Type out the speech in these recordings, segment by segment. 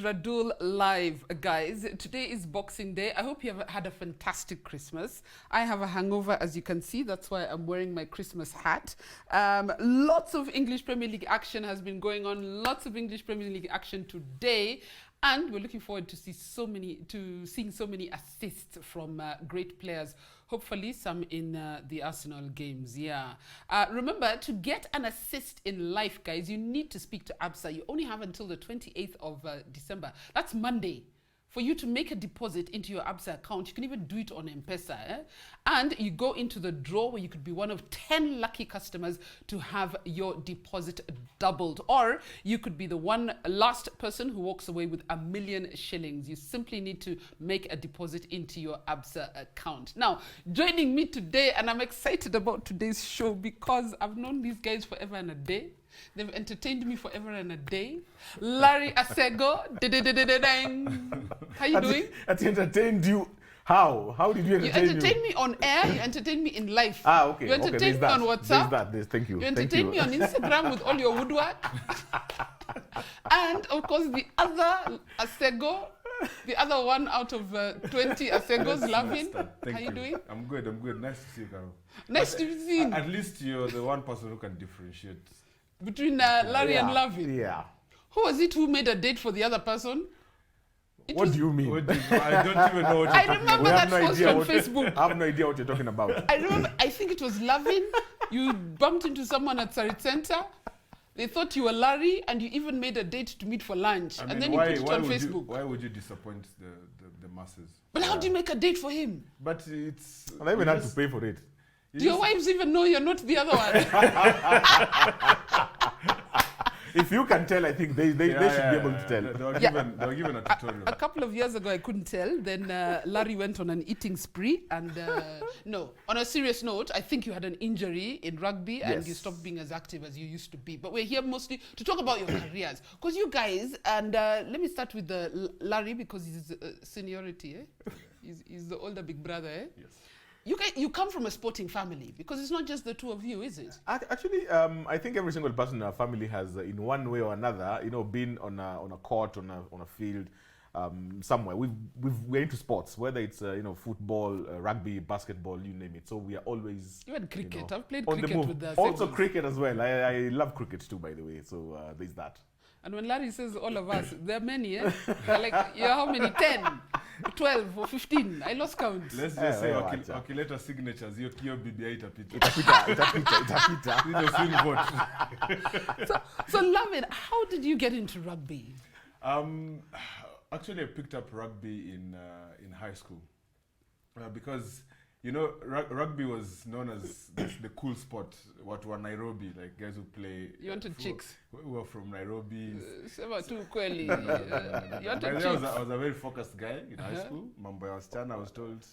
Radull live, guys. Today is Boxing Day. I hope you have had a fantastic Christmas. I have a hangover, as you can see. That's why I'm wearing my Christmas hat. Lots of English Premier League action has been going on. Lots of English Premier League action today. And we're looking forward to seeing so many assists from great players. Hopefully some in the Arsenal games. Yeah. Remember, to get an assist in life, guys, you need to speak to ABSA. You only have until the 28th of December. That's Monday. For you to make a deposit into your ABSA account. You can even do it on M-Pesa. And you go into the draw where you could be one of 10 lucky customers to have your deposit doubled. Or you could be the last person who walks away with £1 million shillings. You simply need to make a deposit into your ABSA account. Now, joining me today, and I'm excited about today's show because I've known these guys forever and a day. They've entertained me forever and a day. Larry Asego. How you doing? That's entertained you. How? How did you entertain you? entertain me on air, you entertain me in life. Okay. You entertain me on WhatsApp. There's thank you. You entertain me on Instagram with all your woodwork. And of course the other Asego, the other one out of 20 Asegos laughing. How you doing? I'm good. Nice to see you, Carol. Nice to be seen. At least you're the one person who can differentiate between Larry and Lavin. Yeah. Who was it who made a date for the other person? What do you mean? I don't even know what you're I remember that post on Facebook. I have no idea what you're talking about. I remember, I think it was Lavin. You bumped into someone at Sarit Center. They thought you were Larry, and you even made a date to meet for lunch. And then you put it on Facebook. Why would you disappoint the masses? But how do you make a date for him? But it's... And I even had to pay for it. Do your wives even know you're not the other one? If you can tell, I think they should be able to tell. They were given a tutorial. A couple of years ago, I couldn't tell. Then Larry went on an eating spree. And no, on a serious note, I think you had an injury in rugby and you stopped being as active as you used to be. But we're here mostly to talk about your careers. Because you guys, and let me start with Larry because he's seniority. He's the older big brother. Yes. You come from a sporting family because it's not just the two of you, is it? Actually, I think every single person in our family has, in one way or another, been on a court, on a field, somewhere. We're into sports, whether it's football, rugby, basketball, you name it. So we are always. Even cricket. I've played cricket with the Also cricket as well. I love cricket too, by the way. So there's that. And when Larry says all of us, there are many, eh? Like, you're how many? 10, 12, or 15? I lost count. Let's just say wakileta signatures, hiyo BBI itapita. Itapita. So Lavin, how did you get into rugby? Actually, I picked up rugby in high school because rugby was known as the cool sport. What were Nairobi, like guys who play. You wanted chicks? Who were from Nairobi. You wanted chicks? I was a very focused guy in high school. Mambo ya wasichana, I was told,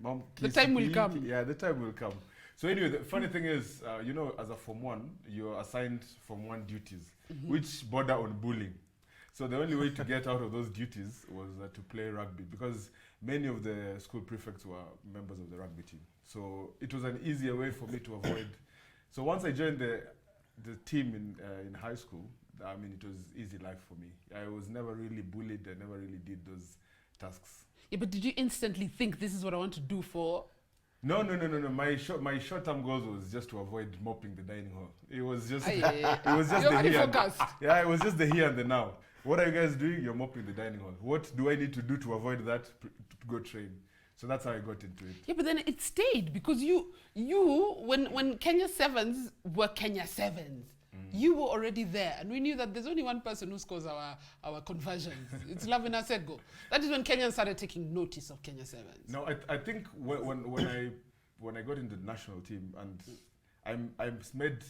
Mom, the time will come. Yeah, the time will come. So anyway, the funny thing is, as a Form 1, you're assigned Form 1 duties, which border on bullying. So the only way to get out of those duties was to play rugby because many of the school prefects were members of the rugby team. So it was an easier way for me to avoid. So once I joined the team in high school, it was easy life for me. I was never really bullied. I never really did those tasks. Yeah, but did you instantly think this is what I want to do for? No. My short-term goals was just to avoid mopping the dining hall. It was just You're the very here. focused. Yeah, it was just the here and the now. What are you guys doing? You're mopping the dining hall. What do I need to do to avoid that? To go train. So that's how I got into it. Yeah, but then it stayed because you when Kenya Sevens were Kenya Sevens, you were already there, and we knew that there's only one person who scores our conversions. It's Lavin Asego. That is when Kenyans started taking notice of Kenya Sevens. No, I think when I got into the national team and I made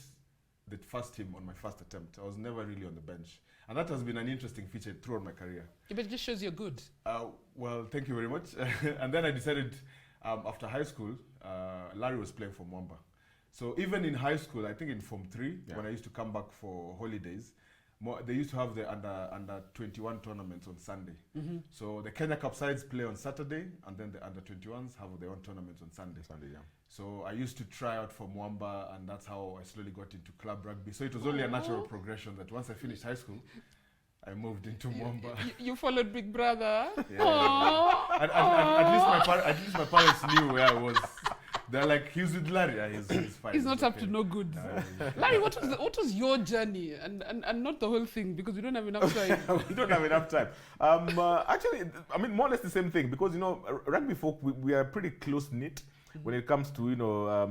the first team on my first attempt, I was never really on the bench. And that has been an interesting feature throughout my career. Yeah, but it just shows you're good. Well, thank you very much. And then I decided, after high school, Larry was playing for Mwamba. So even in high school, I think in Form 3, when I used to come back for holidays, they used to have the under 21 tournaments on Sunday. So the Kenya Cup sides play on Saturday, and then the under 21s have their own tournaments on Sunday. So I used to try out for Mwamba, and that's how I slowly got into club rugby. So it was only a natural progression that once I finished high school, I moved into Mwamba. You followed Big Brother. Yeah. Aww. And at least my parents knew where I was. They're like, he's with Larry. He's fine. He's not it's up okay. to no good. No, Larry, what was your journey, and not the whole thing, because we don't have enough time. We don't have enough time. Actually, I mean, more or less the same thing, because, you know, rugby folk, we are pretty close-knit when it comes to, you know,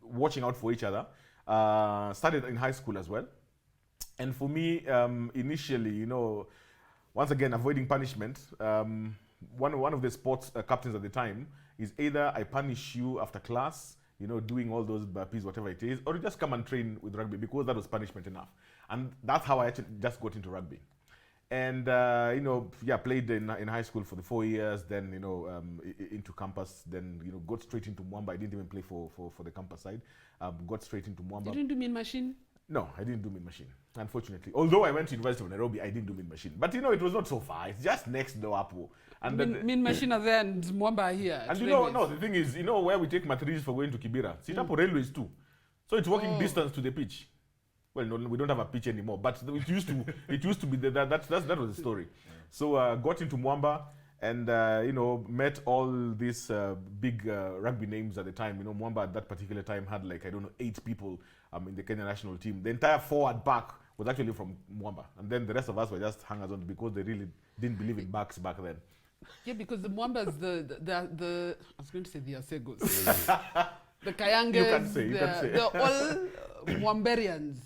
watching out for each other. Started in high school as well. And for me, initially, you know, once again, avoiding punishment, one of the sports captains at the time is either I punish you after class, you know, doing all those burpees, whatever it is, or you just come and train with rugby, because that was punishment enough. And that's how I actually just got into rugby. And, you know, yeah, played in high school for the 4 years, then, you know, into campus, then, you know, got straight into Mwamba. I didn't even play for the campus side. Got straight into Mwamba. You didn't do mean machine? No, I didn't do mean machine, unfortunately. Although I went to University of Nairobi, I didn't do mean machine. But, you know, it was not so far. It's just next door up. And mean machine are there and Mwamba are here. And you know, no, the thing is, you know where we take matrices for going to Kibera? Sitapo railways too. So it's walking distance to the pitch. Well, no, we don't have a pitch anymore, but it used to be that was the story. So got into Mwamba and you know, met all these big rugby names at the time. You know, Mwamba at that particular time had like, I don't know, 8 people in the Kenya national team. The entire forward back was actually from Mwamba, and then the rest of us were just hangers on because they really didn't believe in backs back then. Yeah, because the Mwambas, the I was going to say the Asegos, the Kayangas, You can say. they're all Mwamberians.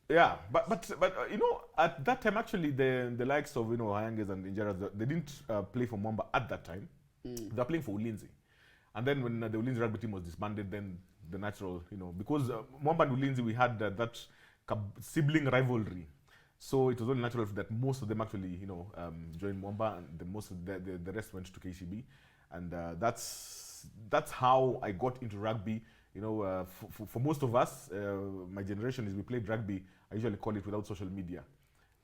Yeah, but you know, at that time actually the likes of, you know, Hayanges and Injeras, they didn't play for Mwamba at that time. They were playing for Ulinzi, and then when the Ulinzi rugby team was disbanded, then the natural, you know, because Mwamba and Ulinzi, we had that sibling rivalry. So it was only natural that most of them actually, you know, joined Mwamba, and most of the rest went to KCB, and that's how I got into rugby. You know, for most of us, my generation, is we played rugby. I usually call it without social media.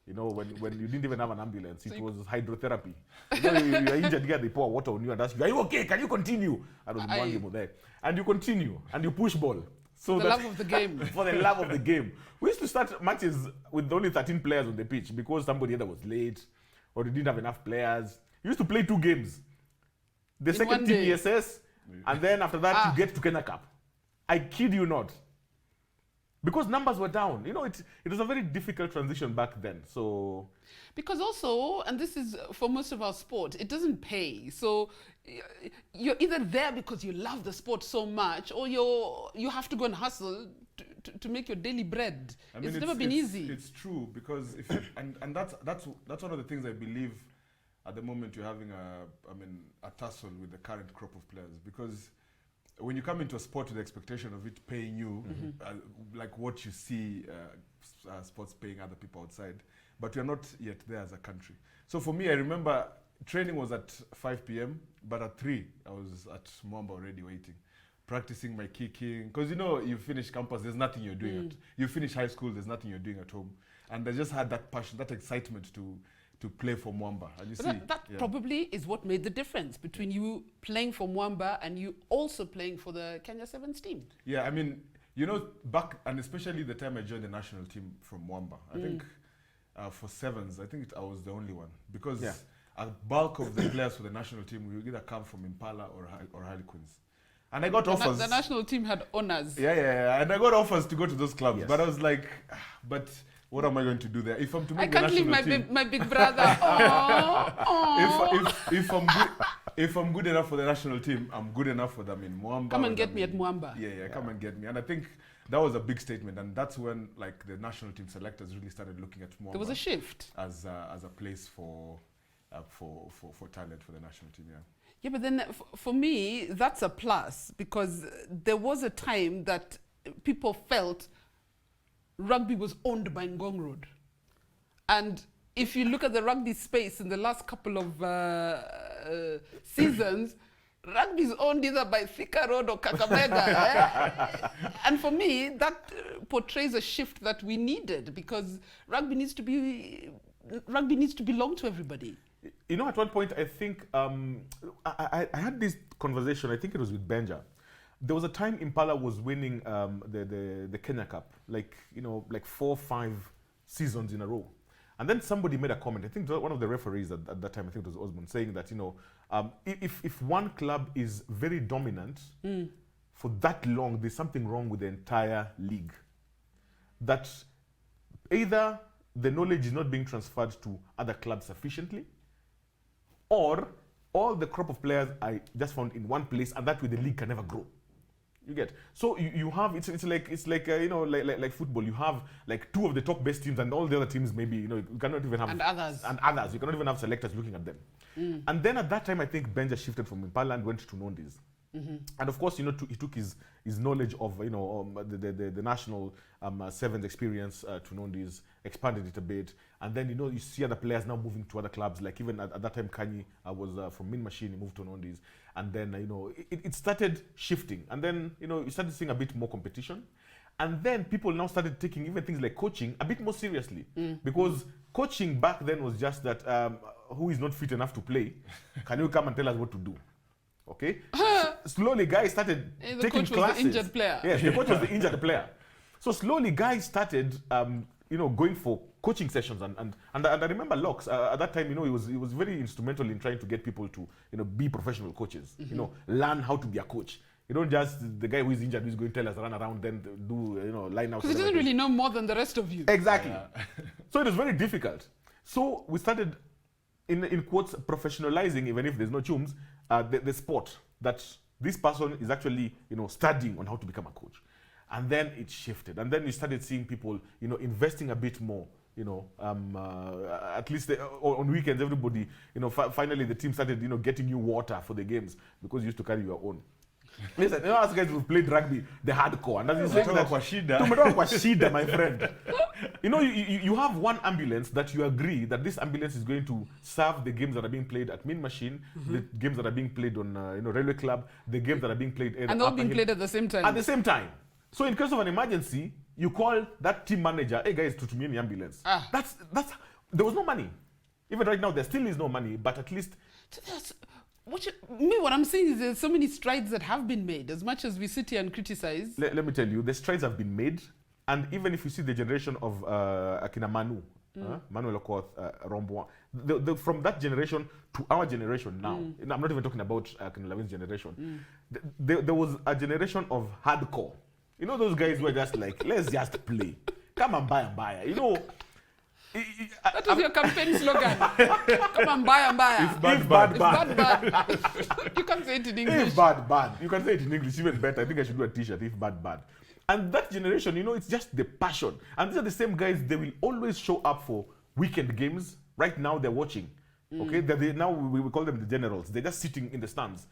You know, when you didn't even have an ambulance, it was hydrotherapy. You know, you are injured here, they pour water on you and ask you, "Are you okay? Can you continue?" I was one game there, and you continue and you push ball. So For the love of the game. For the love of the game. We used to start matches with only 13 players on the pitch because somebody either was late or they didn't have enough players. You used to play 2 games. The In second one team day. ESS, and then after that you get to Kenya Cup. I kid you not. Because numbers were down. You know, it was a very difficult transition back then. So Because also, and this is for most of our sport, it doesn't pay. So you're either there because you love the sport so much, or you have to go and hustle to make your daily bread. I mean, it's never been easy. It's true, because if and that's one of the things I believe at the moment you're having a tussle with the current crop of players, because when you come into a sport with the expectation of it paying you, like what you see sports paying other people outside, but we're not yet there as a country. So for me, I remember training was at 5 p.m., but at 3, I was at Mwamba already waiting, practicing my kicking. Because, you know, you finish campus, there's nothing you're doing. You finish high school, there's nothing you're doing at home. And I just had that passion, that excitement to play for Mwamba. And you see, That probably is what made the difference between you playing for Mwamba and you also playing for the Kenya Sevens team. Yeah, I mean, you know, back, and especially the time I joined the national team from Mwamba, I think for Sevens, I think I was the only one. Because a bulk of the players for the national team will either come from Impala or Harlequins. And I got offers. The national team had honors. Yeah. And I got offers to go to those clubs. Yes. But I was like, but what am I going to do there? If I'm to make I the can't leave national team, my big brother. if I'm good enough for the national team, I'm good enough for them in Mwamba. Come and get me at Mwamba. Yeah, come and get me. And I think that was a big statement, and that's when like the national team selectors really started looking at Mwamba. There was a shift. As a place for talent for the national team. Yeah, but then for me, that's a plus, because there was a time that people felt rugby was owned by Ngong Road. And if you look at the rugby space in the last couple of seasons, rugby is owned either by Thika Road or Kakamega. And for me, that portrays a shift that we needed, because rugby needs to belong to everybody. you know, at one point, I think I had this conversation. I think it was with Benja. There was a time Impala was winning the Kenya Cup, like 4 or 5 seasons in a row, And then somebody made a comment. I think one of the referees at that time, I think it was Osmond, saying that, if one club is very dominant for that long, there's something wrong with the entire league. That either the knowledge is not being transferred to other clubs sufficiently, or all the crop of players are just found in one place, and that way the league can never grow. You get, so you have it's like like football. You have like 2 of the top best teams, and all the other teams maybe you cannot even have and others. You cannot even have selectors looking at them. And then at that time, I think Benja shifted from Impala and went to Nondis. And of course, he took his knowledge of the national sevens experience to Nondis, expanded it a bit, and then you see other players now moving to other clubs. Like even at that time, Kanye was from Min Machine, he moved to Nondis, and then it started shifting, and then you started seeing a bit more competition, and then people now started taking even things like coaching a bit more seriously, because coaching back then was just that who is not fit enough to play, can you come and tell us what to do? Okay. Slowly, guys started the taking coach was classes. the injured player. Yes, the coach was the injured player. So slowly, guys started, going for coaching sessions, and I remember Locks at that time. He was very instrumental in trying to get people to be professional coaches. Learn how to be a coach. You don't just the guy who is injured who's going to tell us run around then do line out. Because he doesn't really know more than the rest of you. Exactly. Yeah. So it was very difficult. So we started in quotes professionalizing, even if there's no chums, the sport, that this person is actually studying on how to become a coach. And then it shifted, and then you started seeing people investing a bit more, at least on weekends everybody finally the team started getting you water for the games, because you used to carry your own. Listen, us guys who've played rugby, the hardcore, and that's tumetoka kwa shida, my friend. You have one ambulance that you agree that this ambulance is going to serve the games that are being played at Min Machine, the games that are being played on Railway Club, the games that are being played and they're being played at the same time. At the same time. So in case of an emergency, you call that team manager, hey guys, to me in the ambulance. That's there was no money. Even right now, there still is no money, but at least. What I'm saying is there's so many strides that have been made. As much as we sit here and criticize. Let me tell you, the strides have been made. And even if you see the generation of Akina Manu, Manuel Okoth, Rombo, from that generation to our generation now, I'm not even talking about Akina Lavin's generation, there was a generation of hardcore. Those guys were just like, let's just play. Come and buy and buy. That was your campaign slogan. Come and buy and buy. If bad. You can't say it in English. If bad. You can say it in English even better. I think I should do a t-shirt, if bad. And that generation, it's just the passion. And these are the same guys, they will always show up for weekend games. Right now, they're watching. Okay? Now we call them the generals. They're just sitting in the stands,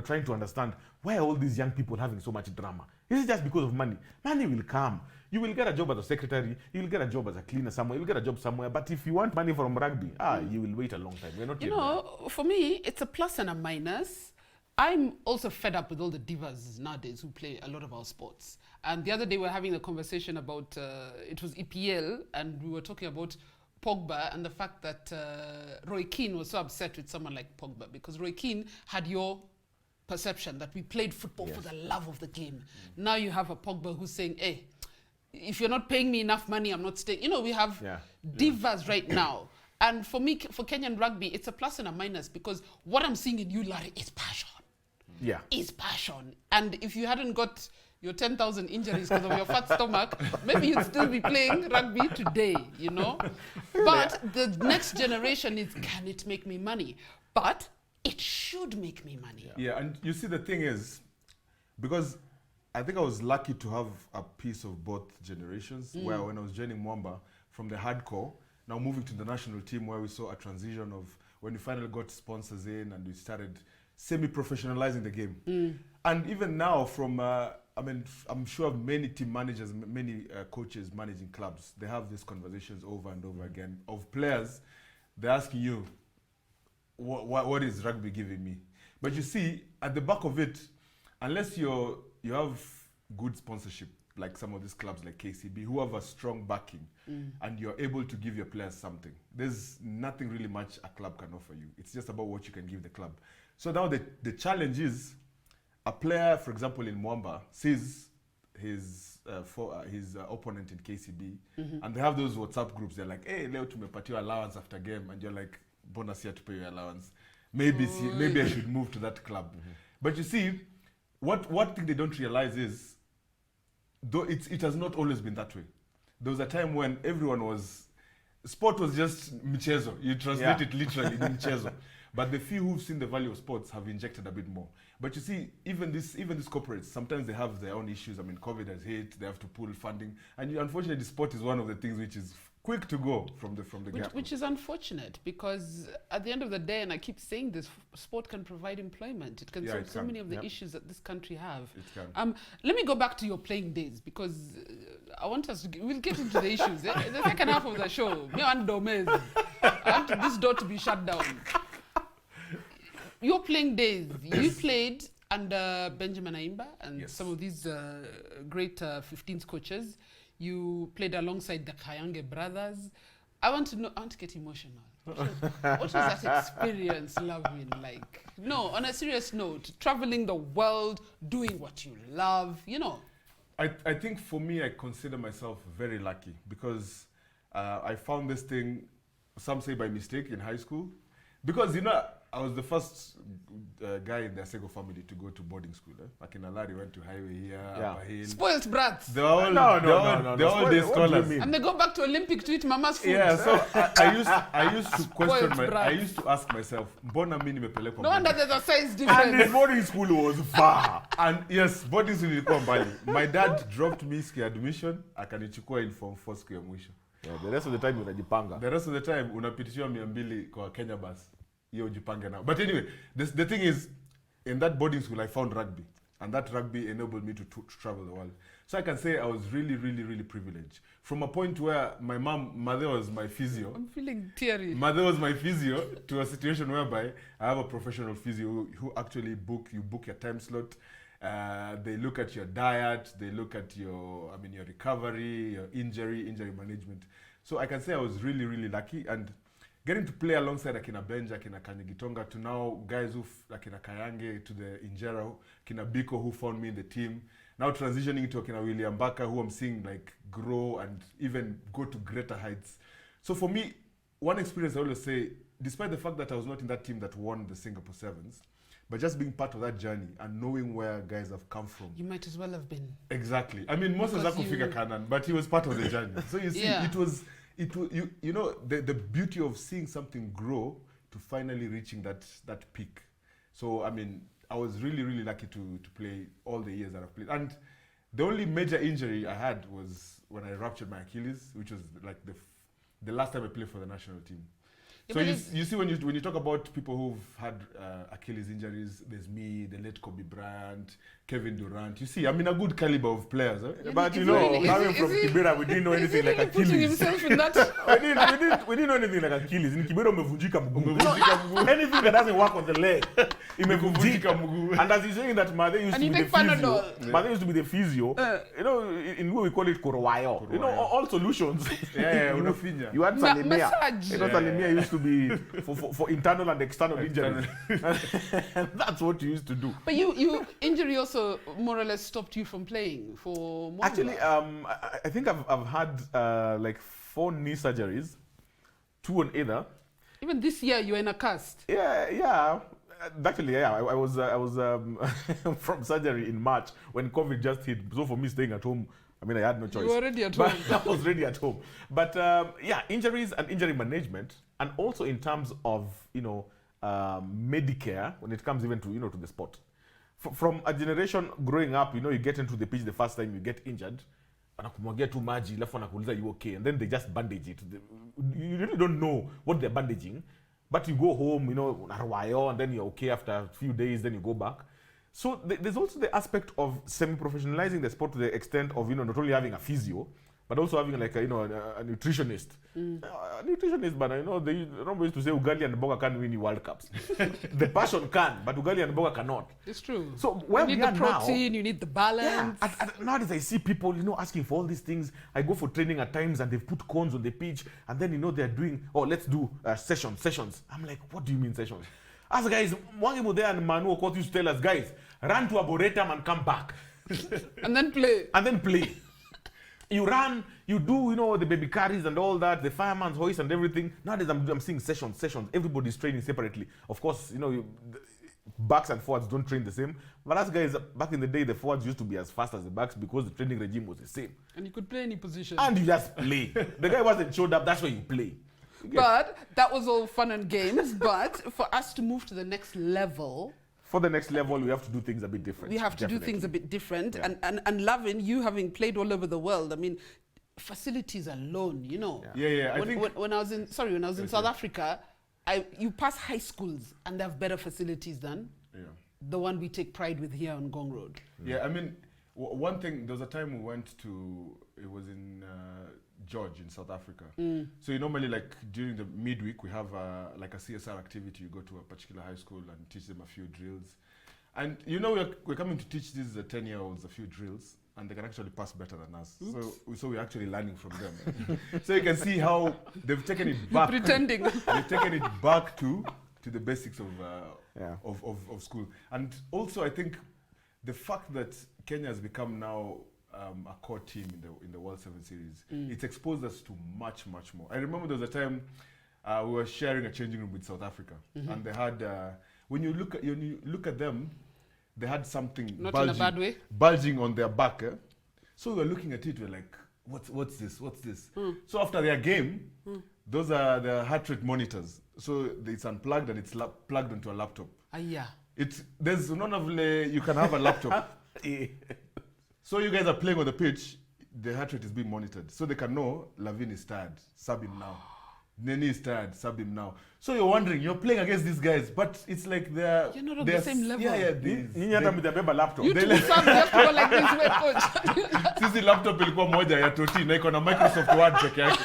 trying to understand why are all these young people having so much drama. Is it just because of money? Money will come. You will get a job as a secretary. You will get a job as a cleaner somewhere. You will get a job somewhere. But if you want money from rugby, you will wait a long time. We're not yet there. For me, it's a plus and a minus. I'm also fed up with all the divas nowadays who play a lot of our sports. And the other day we were having a conversation about, it was EPL, and we were talking about Pogba and the fact that Roy Keane was so upset with someone like Pogba, because Roy Keane had your perception that we played football for the love of the game. Now you have a Pogba who's saying, hey, if you're not paying me enough money, I'm not staying. We have divas right now. And for me, for Kenyan rugby, it's a plus and a minus, because what I'm seeing in you, Larry, is passion. Yeah. Is passion. And if you hadn't got your 10,000 injuries because of your fat stomach, maybe you'd still be playing rugby today, But the next generation is, can it make me money? But it should make me money. Yeah, and you see, the thing is, because I think I was lucky to have a piece of both generations, where when I was joining Mwamba from the hardcore, now moving to the national team, where we saw a transition of when we finally got sponsors in and we started semi-professionalizing the game. And even now from, I'm sure many team managers, many coaches managing clubs, they have these conversations over and over again of players. They're asking you, what is rugby giving me? But you see, at the back of it, unless you have good sponsorship, like some of these clubs like KCB, who have a strong backing, and you're able to give your players something, there's nothing really much a club can offer you. It's just about what you can give the club. So now the challenge is, a player, for example, in Mwamba, sees his opponent in KCB, and they have those WhatsApp groups. They're like, "Hey, leo tumepatiwa allowance after game," and you're like, "Bonus here to pay your allowance. Maybe I should move to that club." But you see, what thing they don't realize is, though it has not always been that way. There was a time when sport was just michezo. You translate it literally in michezo. But the few who've seen the value of sports have injected a bit more. But you see, even these corporates, sometimes they have their own issues. I mean, COVID has hit, they have to pull funding. And unfortunately, sport is one of the things which is quick to go from the gap. Which is unfortunate, because at the end of the day, and I keep saying this, sport can provide employment. It can solve so many of the issues that this country have. It can. Let me go back to your playing days, because I want us to, we'll get into the issues. The second half of the show, me and Gomez, I want this door to be shut down. Your playing days, you played under Benjamin Aimba and some of these great 15s coaches. You played alongside the Kayange brothers. I want to get emotional. What was that experience like? No, on a serious note, traveling the world, doing what you love, I think for me, I consider myself very lucky, because I found this thing, some say by mistake, in high school. Because, I was the first guy in the Asego family to go to boarding school. Like in Alari, went to Highway here, Upper Hill. Spoiled brats. They're all day scholars. And they go back to Olympic to eat mama's food. Yeah, so I used to question I used to ask myself, mbona mimi nimepelekwa? No wonder there's a size difference. And the boarding school was far. And yes, boarding school ilikuwa mbali. My dad dropped me ski admission, akanichukua in form 4 siku ya mwisho. Yeah, the rest of the time unajipanga. The rest of the time unapitishiwa 200 kwa Kenya bus. But anyway, the thing is, in that boarding school, I found rugby. And that rugby enabled me to travel the world. So I can say I was really, really, really privileged. From a point where my mother was my physio. I'm feeling teary. Mother was my physio, to a situation whereby I have a professional physio who actually book your time slot. They look at your diet. They look at your recovery, your injury management. So I can say I was really, really lucky. And getting to play alongside Akina Benja, Akina Kanyigitonga, to now guys Akina Kayange, to the Injera, Akina Biko, who found me in the team. Now transitioning to Akina William Baka, who I'm seeing grow and even go to greater heights. So for me, one experience I always say, despite the fact that I was not in that team that won the Singapore Sevens, but just being part of that journey and knowing where guys have come from. You might as well have been. Exactly. I mean, most of Zaku figure Kanan, but he was part of the journey. So you see, the beauty of seeing something grow to finally reaching that peak. So I mean, I was really, really lucky to play all the years that I've played. And the only major injury I had was when I ruptured my Achilles, which was like the last time I played for the national team. So you see, when you talk about people who've had Achilles injuries, there's me, the late Kobe Bryant, Kevin Durant. You see, I mean, a good caliber of players. Eh? But coming from Kibera, we didn't know anything like Achilles. Putting himself in that? we didn't know anything like Achilles. In Kibera, umevunjika mguu. Anything that doesn't work on the leg, imevunjika mguu. And as he's saying that, Mother used to be the physio. Mother used to be the physio. In what we call it korowayo. All solutions. Unafinya. You had Salimia. Massage. Salimia used to be for internal and external injuries. And that's what you used to do. But you injury also more or less stopped you from playing for more. Actually, I think I've had 4 knee surgeries, 2 on either. Even this year, you were in a cast. Yeah. Actually, yeah. I was from surgery in March when COVID just hit. So for me, staying at home, I mean, I had no choice. You were already at home. I was already at home. But injuries and injury management, and also in terms of Medicare when it comes even to to the sport. From a generation growing up, you get into the pitch the first time you get injured, wanakumwagia tu maji, alafu wanakuuliza you okay, and then they just bandage it. You really don't know what they're bandaging, but you go home, unarwayo, and then you're okay after a few days, then you go back. So there's also the aspect of semi-professionalizing the sport to the extent of not only having a physio, but also having a nutritionist. A nutritionist, but they used to say Ugali and Boga can win World Cups. The passion can, but Ugali and Boga cannot. It's true. So where you need the protein, you need the balance. Yeah. Nowadays I see people, asking for all these things. I go for training at times and they've put cones on the pitch, and then they're doing, let's do sessions. I'm like, what do you mean sessions? As guys, Mwangi Mude and Manu Okot used to tell us, guys, run to Arboretum and come back. And then play. And then play. You run, you do, the baby carries and all that, the fireman's hoist and everything. Nowadays, I'm seeing sessions. Everybody's training separately. Of course, backs and forwards don't train the same. But as guys, back in the day, the forwards used to be as fast as the backs because the training regime was the same. And you could play any position. And you just play. The guy wasn't showed up, that's why you play. But that was all fun and games. But for us to move to the next level... For the next level, we have to do things a bit different. We have to do things a bit different. Yeah. And Lavin, you having played all over the world, I mean, facilities alone, Yeah. When I was in South Africa, you pass high schools and they have better facilities than the one we take pride with here on Gong Road. Yeah, I mean, one thing, there was a time we went to, it was in George in South Africa. So you normally, like, during the midweek, we have like a CSR activity. You go to a particular high school and teach them a few drills. And we're coming to teach these 10-year-olds a few drills, and they can actually pass better than us. So we're actually learning from them. So you can see how they've taken it back. Pretending. They've taken it back to the basics of school. And also, I think the fact that Kenya has become now a core team in the World 7 Series, it's exposed us to much, much more. I remember there was a time we were sharing a changing room with South Africa, and they had when you look at them, they had something Not in a bad way. bulging on their back. So we were looking at it, we're like, what's this? So after their game, those are the heart rate monitors. So it's unplugged and it's plugged into a laptop. Yeah. There's none of you can have a laptop. So you guys are playing on the pitch, the heart rate is being monitored. So they can know Lavin is tired, sub him now. Nene is tired, sub him now. So you're wondering, you're playing against these guys, but it's like you're not on the same level. Yeah, laptop. You two some just go like this way, coach. Sisi laptop ilikuwa moja ya toti na iko na Microsoft Word peke yake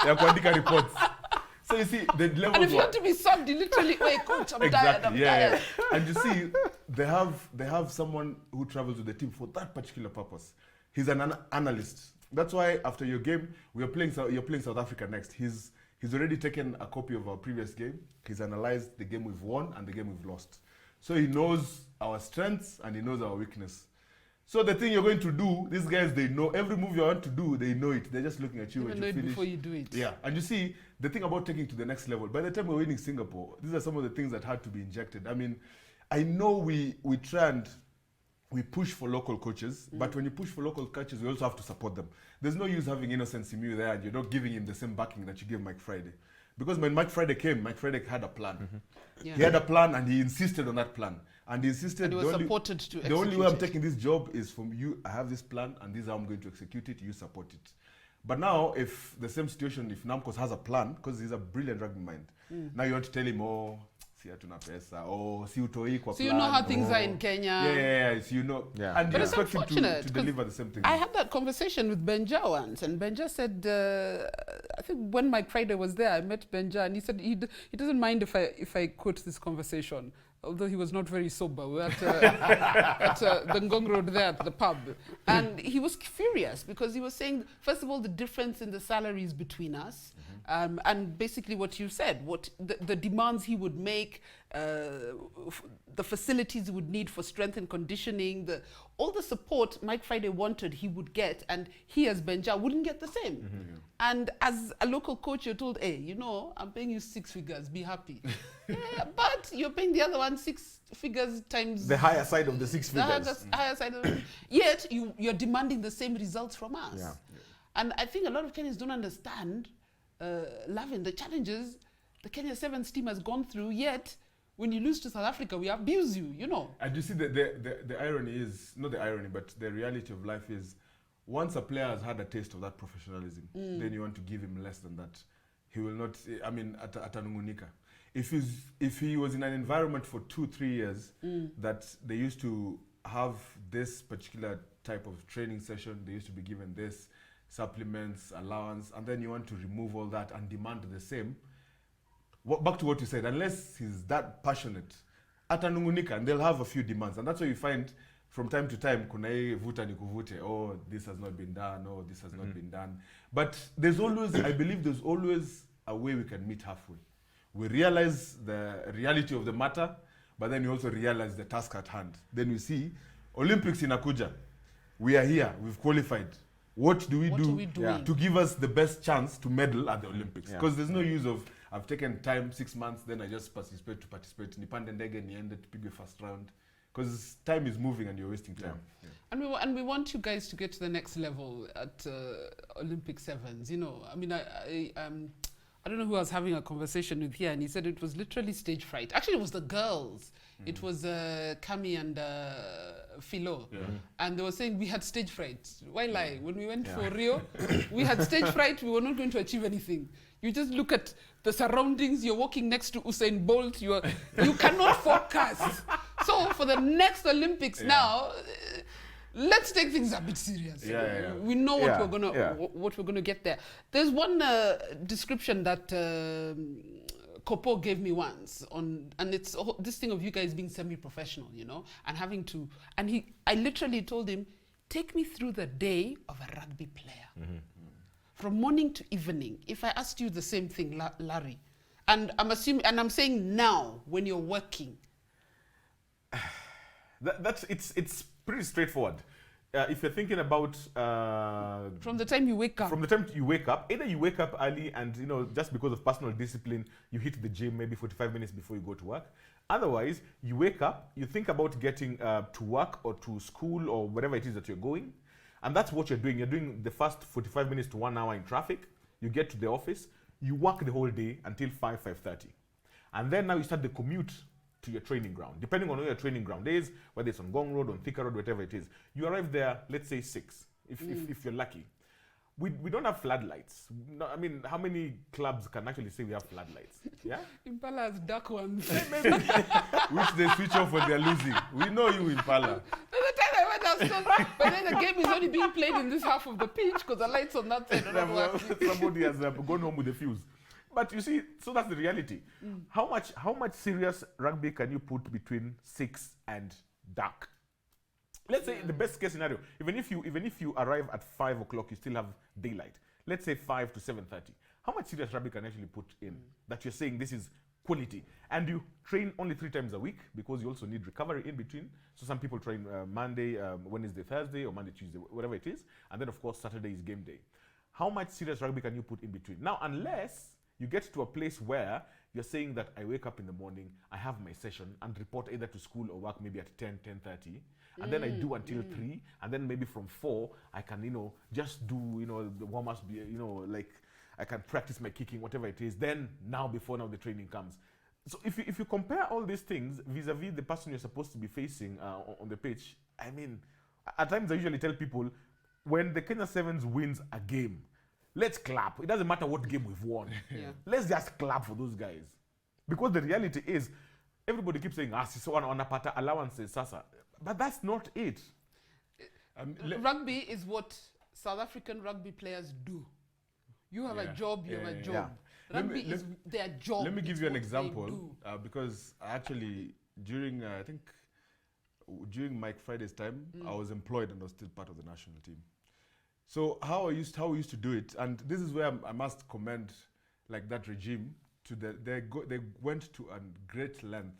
ya kuandika reports. So you see, the levels. And if you want to be subbed, you literally, wait, coach, I'm tired. Yeah. And you see, they have someone who travels with the team for that particular purpose. He's an analyst. That's why after your game, you're playing South Africa next. He's already taken a copy of our previous game. He's analyzed the game we've won and the game we've lost. So he knows our strengths and he knows our weakness. So the thing you're going to do, these guys, they know every move you want to do, they know it. They're just looking at you when you finish. Before you do it. Yeah, and you see, the thing about taking to the next level, by the time we're winning Singapore, these are some of the things that had to be injected. I mean, I know we try and we push for local coaches, but when you push for local coaches, we also have to support them. There's no use having Innocent Simu there and you're not giving him the same backing that you gave Mike Friday. Because when Mike Friday came, Mike Friday had a plan. Yeah. He had a plan and he insisted on that plan. And he insisted, and he was supported to execute the only way I'm taking this job is from you. I have this plan and this is how I'm going to execute it. You support it. But now, if the same situation, if Namcos has a plan, because he's a brilliant rugby mind, now you want to tell him, si hatuna pesa, si utoi kwa plan. So you know how things are in Kenya. Yeah, so you know. Yeah. And but you it's expect him unfortunate to deliver the same thing. I had that conversation with Benja once, and Benja said, I think when Mike Friday was there, I met Benja, and he said he doesn't mind if I quote this conversation, although he was not very sober. We were at the Ngong Road there at the pub. And he was furious because he was saying, first of all, the difference in the salaries between us. And basically what you said, what the demands he would make, the facilities he would need for strength and conditioning, all the support Mike Friday wanted he would get, and he as Benja wouldn't get the same. And as a local coach, you're told, hey, I'm paying you 6 figures, be happy. But you're paying the other one 6 figures times... the higher side of the 6 figures. The higher side of it. Yet, you're demanding the same results from us. Yeah. And I think a lot of Kenyans don't understand, Lavin, the challenges the Kenya Sevens team has gone through, yet when you lose to South Africa, we abuse you, And you see, the irony is, not the irony, but the reality of life is, once a player has had a taste of that professionalism, then you want to give him less than that. He will not, atanungunika. If he was in an environment for 2-3 years that they used to have this particular type of training session, they used to be given this, supplements, allowance, and then you want to remove all that and demand the same. Back to what you said, unless he's that passionate, atanungunika, and they'll have a few demands. And that's why you find from time to time, kuna hii vuta ni kuvute, this has not been done, this has not been done. But there's always, I believe there's always a way we can meet halfway. We realize the reality of the matter, but then you also realize the task at hand. Then you see, Olympics inakuja. we are here, we've qualified. What do we What do are we doing? to give us the best chance to medal at the Olympics? Yeah. Because there's no use of, I've taken time, 6 months, then I just participate. Nipande ndege niende tupigwe first round. Because time is moving and you're wasting time. Yeah. And we want you guys to get to the next level at Olympic Sevens. You know, I mean, I don't know who I was having a conversation with here, and he said it was literally stage fright. Actually, it was the girls. It was Cami and Philo. Yeah. And they were saying we had stage fright. Why lie? When we went for Rio, we had stage fright. We were not going to achieve anything. You just look at the surroundings. You're walking next to Usain Bolt. You cannot focus. So for the next Olympics now, let's take things a bit serious. Yeah. We know what Yeah, we're gonna yeah. what we're gonna get there. There's one description that Kopo gave me once on, and it's this thing of you guys being semi-professional, you know, and having to. And I literally told him, take me through the day of a rugby player, from morning to evening. If I asked you the same thing, Larry, and I'm saying now when you're working. It's pretty straightforward. If you're thinking about From the time you wake up. from the time you wake up, either you wake up early and just because of personal discipline, you hit the gym maybe 45 minutes before you go to work. Otherwise, you wake up, you think about getting to work or to school or whatever it is that you're going, and that's what you're doing. You're doing the first 45 minutes to 1 hour in traffic. You get to the office, you work the whole day until 5:30, and then now you start the commute to your training ground, depending on where your training ground is, whether it's on Gong Road, on Thika Road, whatever it is. You arrive there, let's say 6, if you're lucky. We don't have floodlights. No, I mean, how many clubs can actually say we have floodlights? Yeah? Impala has dark ones. Which they switch off when they're losing. We know you, Impala. The time I went downstairs, but then the game is only being played in this half of the pitch because the lights on that side are not working. Somebody has gone home with a fuse. But you see, so that's the reality. How much serious rugby can you put between 6 and dark? Let's say the best case scenario, even if you arrive at 5 o'clock, you still have daylight. Let's say 5 to 7:30. How much serious rugby can you actually put in that you're saying this is quality? And you train only 3 times a week because you also need recovery in between. So some people train Monday, Wednesday, Thursday, or Monday, Tuesday, whatever it is. And then of course Saturday is game day. How much serious rugby can you put in between? Now, unless you get to a place where you're saying that I wake up in the morning, I have my session and report either to school or work maybe at 10:30, and then I do until 3, and then maybe from 4, I can, just do, the warm-ups, like I can practice my kicking, whatever it is. Then before the training comes. So if you compare all these things vis-a-vis the person you're supposed to be facing on the pitch, I mean, at times I usually tell people, when the Kenya Sevens wins a game, let's clap. It doesn't matter what game we've won. Yeah. Let's just clap for those guys. Because the reality is, everybody keeps saying, so wanapata allowances, sasa. But that's not it. Rugby is what South African rugby players do. You have a job, you have a job. Rugby is their job. Let me give It's you an what they example. do. Because actually, during, I think, during Mike Friday's time, I was employed and was still part of the national team. So how we used to do it, and this is where I must commend like that regime. They went to a great length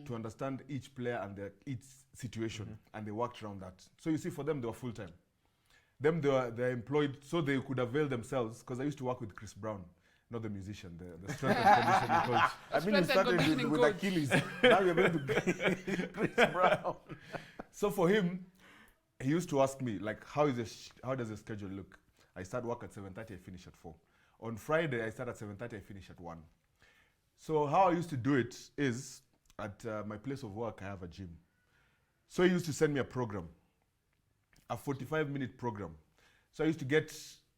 to understand each player and each situation, and they worked around that. So you see, for them, they were full time. They're employed so they could avail themselves. Because I used to work with Chris Brown, not the musician, the strength and conditioning coach. I mean, you started with Achilles. Now you're going to Chris Brown. So for him, he used to ask me, like, how does the schedule look? I start work at 7:30, I finish at 4. On Friday, I start at 7:30, I finish at 1. So how I used to do it is, at my place of work, I have a gym. So he used to send me a program, a 45-minute program. So I used to get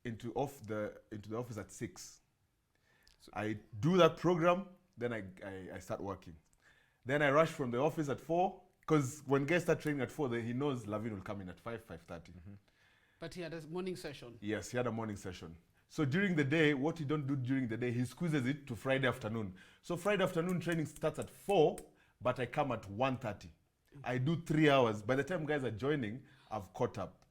into the office at 6. So I do that program, then I start working. Then I rush from the office at 4, because when guys start training at 4, he knows Lavin will come in at 5:30. But he had a morning session. Yes, he had a morning session. So during the day, what he don't do during the day, he squeezes it to Friday afternoon. So Friday afternoon training starts at 4, but I come at 1:30. I do 3 hours. By the time guys are joining, I've caught up.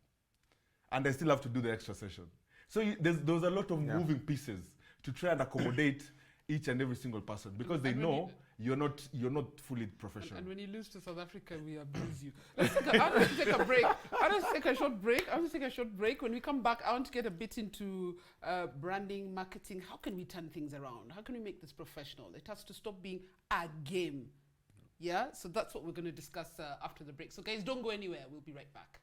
And I still have to do the extra session. So there was a lot of moving pieces to try and accommodate each and every single person because they And when know you're not fully professional. And when you lose to South Africa, we abuse you. I'm going to take a break. I want to take a short break. When we come back, I want to get a bit into branding, marketing. How can we turn things around? How can we make this professional? It has to stop being a game. Yeah? So that's what we're going to discuss after the break. So guys, don't go anywhere. We'll be right back.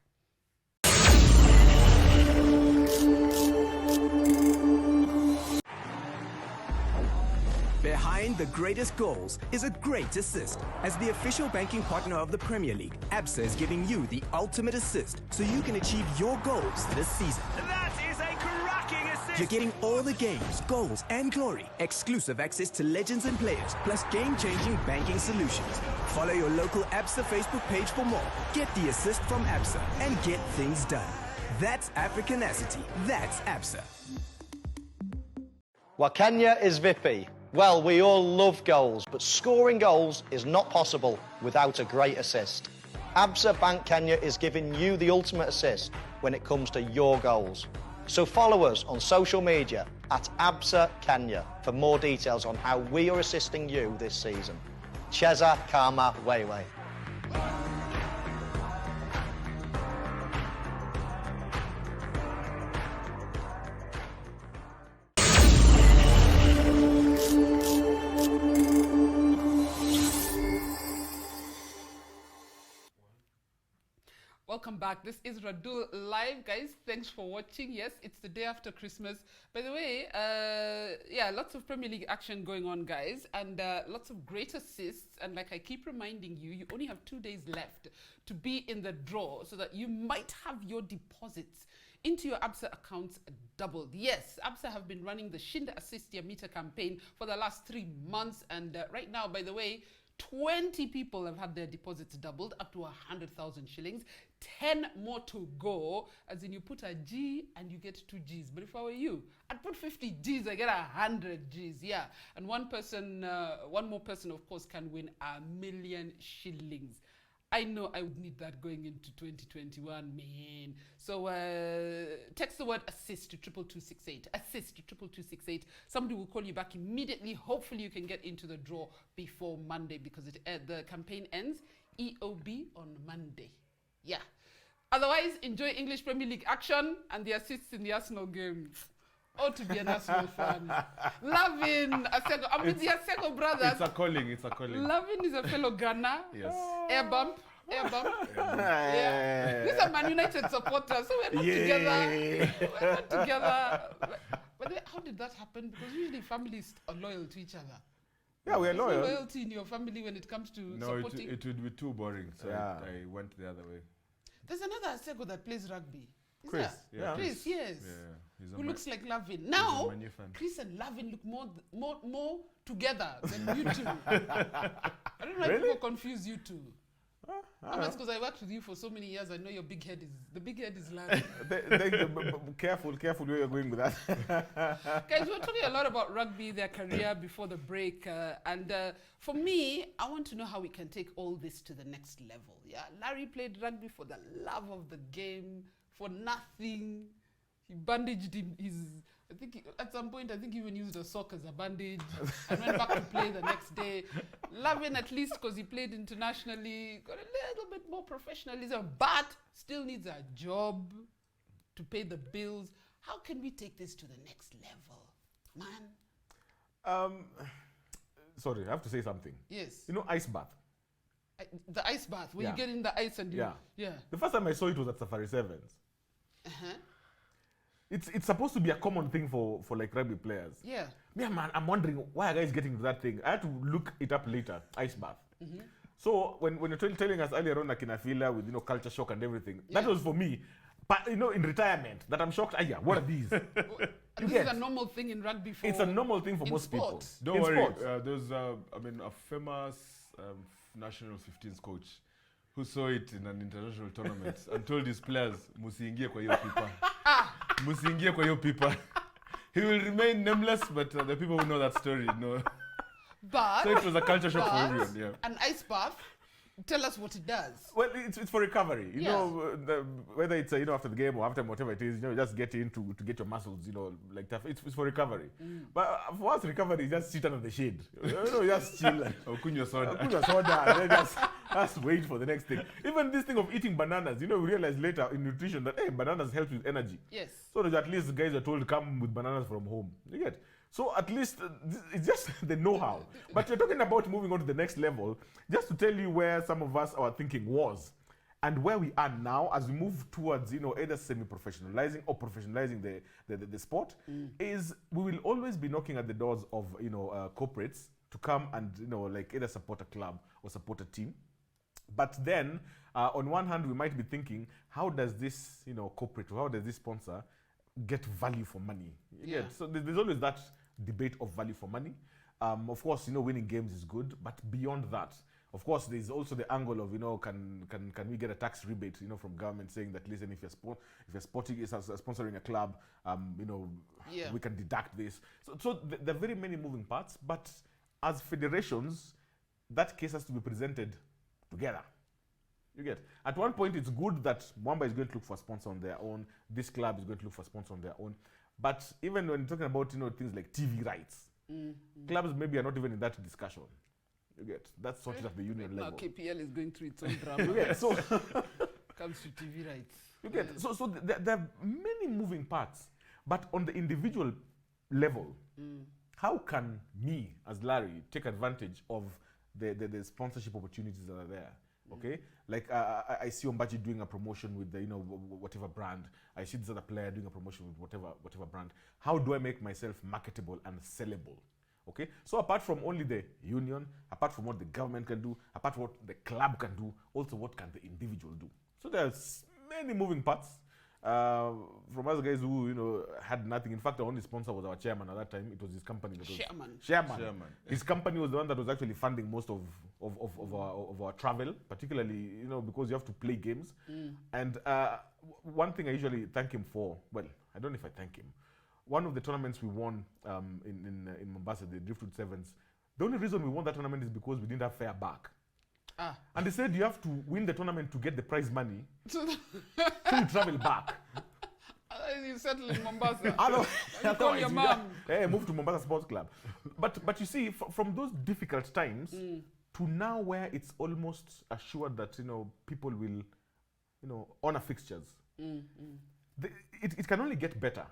Behind the greatest goals is a great assist. As the official banking partner of the Premier League, ABSA is giving you the ultimate assist so you can achieve your goals this season. That is a cracking assist! You're getting all the games, goals, and glory. Exclusive access to legends and players, plus game-changing banking solutions. Follow your local ABSA Facebook page for more. Get the assist from ABSA and get things done. That's Africanacity. That's ABSA. Kenya is Vippy. Well, we all love goals, but scoring goals is not possible without a great assist. ABSA Bank Kenya is giving you the ultimate assist when it comes to your goals. So follow us on social media at ABSA Kenya for more details on how we are assisting you this season. Cheza Kama Wewe. Welcome back. This is Radull Live, guys. Thanks for watching. Yes, it's the day after Christmas. By the way, yeah, lots of Premier League action going on, guys, and lots of great assists. And like I keep reminding you, you only have 2 days left to be in the draw so that you might have your deposits into your ABSA accounts doubled. Yes, ABSA have been running the Shinda Assist Your Meter campaign for the last 3 months. And right now, by the way, 20 people have had their deposits doubled up to 100,000 shillings. 10 more to go, as in you put a G and you get 2 Gs. But if I were you, I'd put 50 Gs, I get 100 Gs, yeah. And one more person, of course, can win 1 million shillings. I know I would need that going into 2021, man. So text the word assist to 22268. Assist to 22268. Somebody will call you back immediately. Hopefully you can get into the draw before Monday because the campaign ends EOB on Monday. Yeah. Otherwise, enjoy English Premier League action and the assists in the Arsenal game. Oh, to be an Arsenal fan. Loving Asego. I'm with the Asego brothers. It's a calling. Loving is a fellow Ghana. Yes. Air bump. Yeah. These are Man United supporters, so we're not together. We're not together. But how did that happen? Because usually families are loyal to each other. Yeah, we're There's no loyal. loyalty in your family when it comes to supporting. It would be too boring, so Yeah. I went the other way. There's another Asego that plays rugby. Is Chris, there? yeah. Chris, yes. Yeah, he's a Who looks like Lavin. a Now, Man U fan. Chris and Lavin look more together than you two. I don't know why Really? people confuse you two. That's because I worked with you for so many years. I know your big head is Lavin. Thank you. Careful where you're going with that. Guys, we're talking a lot about rugby, their career before the break. And for me, I want to know how we can take all this to the next level. Yeah, Larry played rugby for the love of the game, for nothing. He bandaged at some point, I think he even used a sock as a bandage and went back to play the next day. Lavin, at least because he played internationally, got a little bit more professionalism, but still needs a job to pay the bills. How can we take this to the next level, man? Sorry, I have to say something. Yes. You know, ice bath. The ice bath, where Yeah. you get in the ice and you... Yeah. The first time I saw it was at Safari Sevens. Uh-huh. It's supposed to be a common thing for like rugby players. Yeah. Yeah, man, I'm wondering why are guys getting into that thing. I had to look it up later. Ice bath. So when you're telling us earlier on, like in Afila with culture shock and everything, that was for me. But in retirement, that I'm shocked. What are these? This is a normal thing in rugby for... It's a normal thing for in most sports. people. Don't worry. Sports. There's a famous national 15s coach who saw it in an international tournament and told his players, "Musiingie kwa hiyo pipa." Musiingie kwa hiyo pipa. He will remain nameless, but the people who know that story know. But... So it was a culture shock for everyone. Yeah. An ice bath Tell us what it does. Well, it's for recovery. You Yeah. know, whether it's after the game or after whatever it is, just get in to get your muscles, like tough. It's for recovery. But for us, recovery is just sit under the shade. Just chill. Or kunywa soda. Put a soda and then just wait for the next thing. Even this thing of eating bananas, we realize later in nutrition that bananas help with energy. Yes. So that at least the guys are told to come with bananas from home. You get? So at least it's just the know-how. But you're talking about moving on to the next level, just to tell you where some of us, our thinking was, and where we are now as we move towards, either semi-professionalizing or professionalizing the sport, is we will always be knocking at the doors of, corporates to come and, like either support a club or support a team. But then, on one hand, we might be thinking, how does this, corporate, or how does this sponsor get value for money? Yeah. So there's always that debate of value for money. Of course, winning games is good, but beyond that, of course, there's also the angle of, can we get a tax rebate, from government saying that, listen, if you're sponsoring a club, Yeah. we can deduct this. So there are very many moving parts, but as federations, that case has to be presented together. You get? At one point, it's good that Mwamba is going to look for a sponsor on their own. This club is going to look for a sponsor on their own. But even when you're talking about, things like TV rights, clubs maybe are not even in that discussion. You get? That's sorted at the union Now level. KPL is going through its own drama. You get? So Comes to TV rights. you get? So there are many moving parts. But on the individual level, how can me, as Larry, take advantage of the sponsorship opportunities that are there? Okay, like I see Ombachi doing a promotion with the whatever brand. I see this other player doing a promotion with whatever brand. How do I make myself marketable and sellable? Okay, so apart from only the union, apart from what the government can do, apart from what the club can do, also what can the individual do? So there's many moving parts. From us guys who had nothing. In fact, our only sponsor was our chairman at that time. It was his company. That was Chairman. His company was the one that was actually funding most of our travel, particularly because you have to play games. And one thing I usually thank him for, well, I don't know if I thank him. One of the tournaments we won in Mombasa, the Driftwood Sevens, the only reason we won that tournament is because we didn't have fare back. And they said you have to win the tournament to get the prize money, so you travel back. You settle in Mombasa. You call your mom. Move to Mombasa Sports Club. But you see, from those difficult times to now where it's almost assured that people will honor fixtures. It can only get better,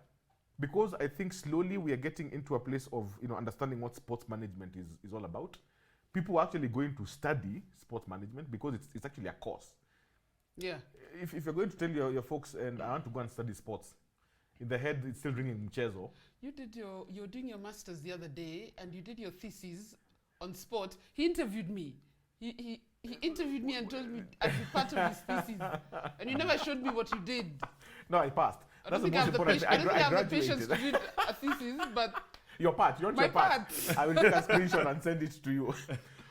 because I think slowly we are getting into a place of understanding what sports management is all about. People are actually going to study sports management because it's actually a course. Yeah. If you're going to tell your folks, and I want to go and study sports, in the head it's still ringing Mchezo. You're doing your masters the other day, and you did your thesis on sport. He interviewed me. He interviewed me and told me I'd be part of his thesis, and you never showed me what you did. No, I passed. I don't That's think the most important. I don't think I have the graduated. patience to read a thesis, but Your part. You want my your part. part. I will take a screenshot and send it to you.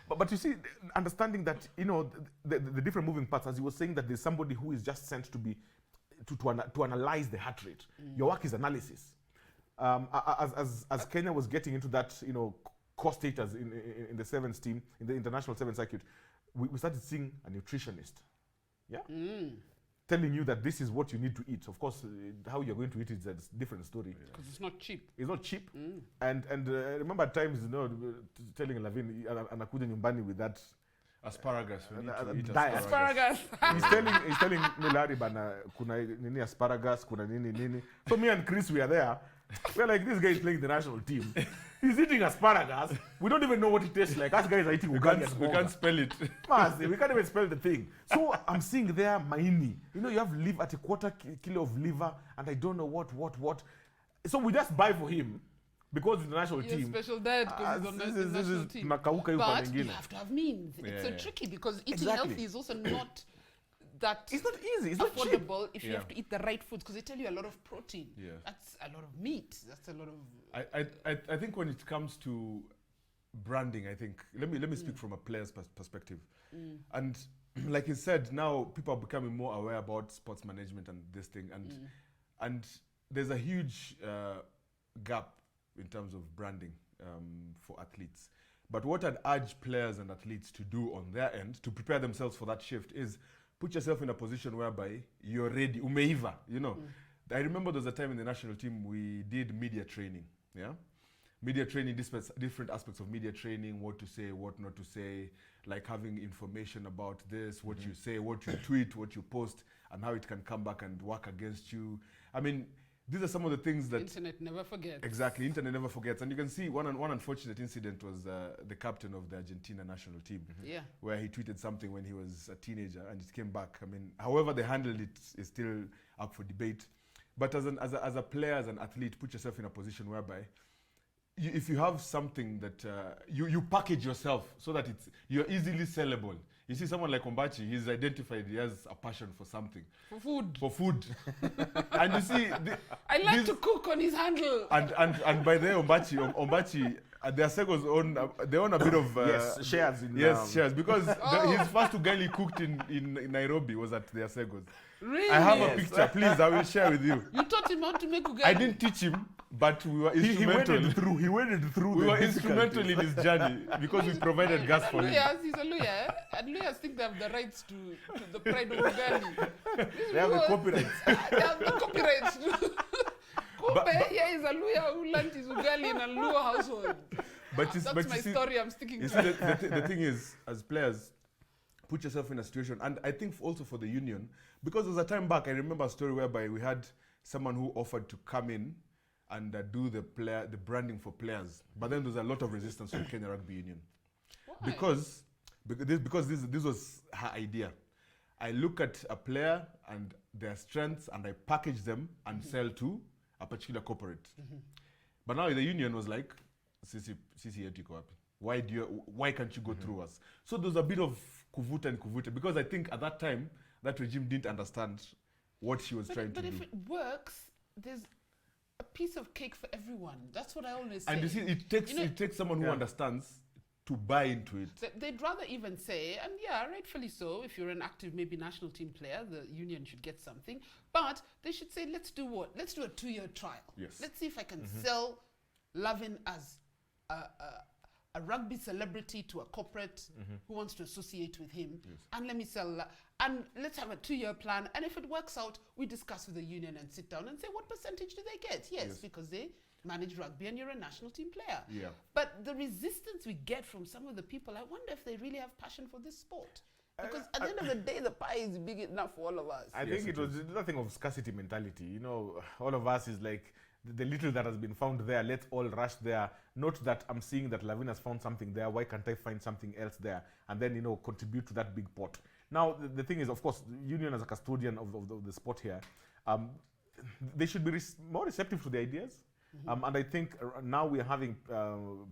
But you see, understanding that the different moving parts, as you were saying, that there's somebody who is just sent to analyze the heart rate. Your work is analysis. As Kenya was getting into that core status in the sevens team, in the international sevens circuit, we started seeing a nutritionist. Yeah. Telling you that this is what you need to eat. Of course, how you're going to eat is a different story. Because it's not cheap. It's not cheap. And I remember at times, telling Lavin, anakuja nyumbani with that Asparagus. We need to eat diet. asparagus. he's telling me, Larry, bana, kuna nini asparagus, kuna nini. So me and Chris, we are there. We're like, this guy is playing the national team. He's eating asparagus. We don't even know what it tastes like. Us guys are eating ugali and We can't spell it. we can't even spell the thing. So I'm seeing there maini. You have liver at a quarter kilo of liver, and I don't know what. So we just buy for him because it's the national Your team. special diet because it's on the national team. Makauka yuko But you mengine. have to have means. It's so Yeah. tricky because eating Exactly. healthy is also not that It's not easy. It's not cheap. affordable if you Yeah. have to eat the right foods, because they tell you a lot of protein. Yeah. That's a lot of meat. That's a lot of I think when it comes to branding, I think let me speak from a player's perspective, and like you said, now people are becoming more aware about sports management and this thing, and there's a huge gap in terms of branding for athletes, But what I'd urge players and athletes to do on their end to prepare themselves for that shift is put yourself in a position whereby you're ready, umeiva, you know. I remember there was a time in the national team we did media training, yeah? Media training, different aspects of media training, what to say, what not to say, like having information about this, what you say, what you tweet, what you post, and how it can come back and work against you. I mean, these are some of the things that... Internet never forgets. Exactly, internet never forgets. And you can see one unfortunate incident was the captain of the Argentina national team, Yeah. where he tweeted something when he was a teenager and it came back. I mean, however they handled it is still up for debate. But as a player, as an athlete, put yourself in a position whereby if you have something that you package yourself so that you're easily sellable. You see someone like Ombachi, he's identified, he has a passion for something. For food. For food. And you see... I like to cook on his handle. And by the way, Ombachi, the Asegos they own a bit of... yes, shares in... shares. Because his first ugali cooked in Nairobi was at the Asegos. Really? I have a picture, please, I will share with you. You taught him how to make ugali? I didn't teach him, but we were instrumental. He waded through We the were instrumental in his journey because we provided gas for him. Yes, he's a Luya, eh? And Luyas think they have the rights to the pride of ugali. They have the copyrights. They have the copyrights. Kumbe, here is a Luya who learned his ugali in a Luo household. That's my story I'm sticking to. You see, the thing is, as players, put yourself in a situation, and I think also for the union, because there was a time back, I remember a story whereby we had someone who offered to come in and do the branding for players, but then there was a lot of resistance from Kenya Rugby Union. Why? Because this was her idea. I look at a player and their strengths and I package them and sell to a particular corporate. But now the union was like, Sisi yetu iko wapi? Why can't you go through us? So there's a bit of kuvuta and kuvuta, because I think at that time that regime didn't understand what she was trying to do. But if it works, there's a piece of cake for everyone. That's what I always say. And you see, it takes someone who understands to buy into it. They'd rather even say, and yeah, rightfully so, if you're an active, maybe national team player, the union should get something. But they should say, let's do what? Let's do a 2-year trial. Yes. Let's see if I can sell Lavin as a rugby celebrity to a corporate who wants to associate with him. Yes. And let me sell, and let's have a 2-year plan. And if it works out, we discuss with the union and sit down and say, what percentage do they get? Yes, because they manage rugby and you're a national team player. Yeah. But the resistance we get from some of the people, I wonder if they really have passion for this sport. Because at the end of the day, the pie is big enough for all of us. I think it was nothing of scarcity mentality. You know, all of us is like, the little that has been found there, let's all rush there. Not that I'm seeing that Lavin has found something there, why can't I find something else there? And then, you know, contribute to that big pot. Now, the thing is, of course, the union as a custodian of the sport here, they should be more receptive to the ideas. And I think now we are having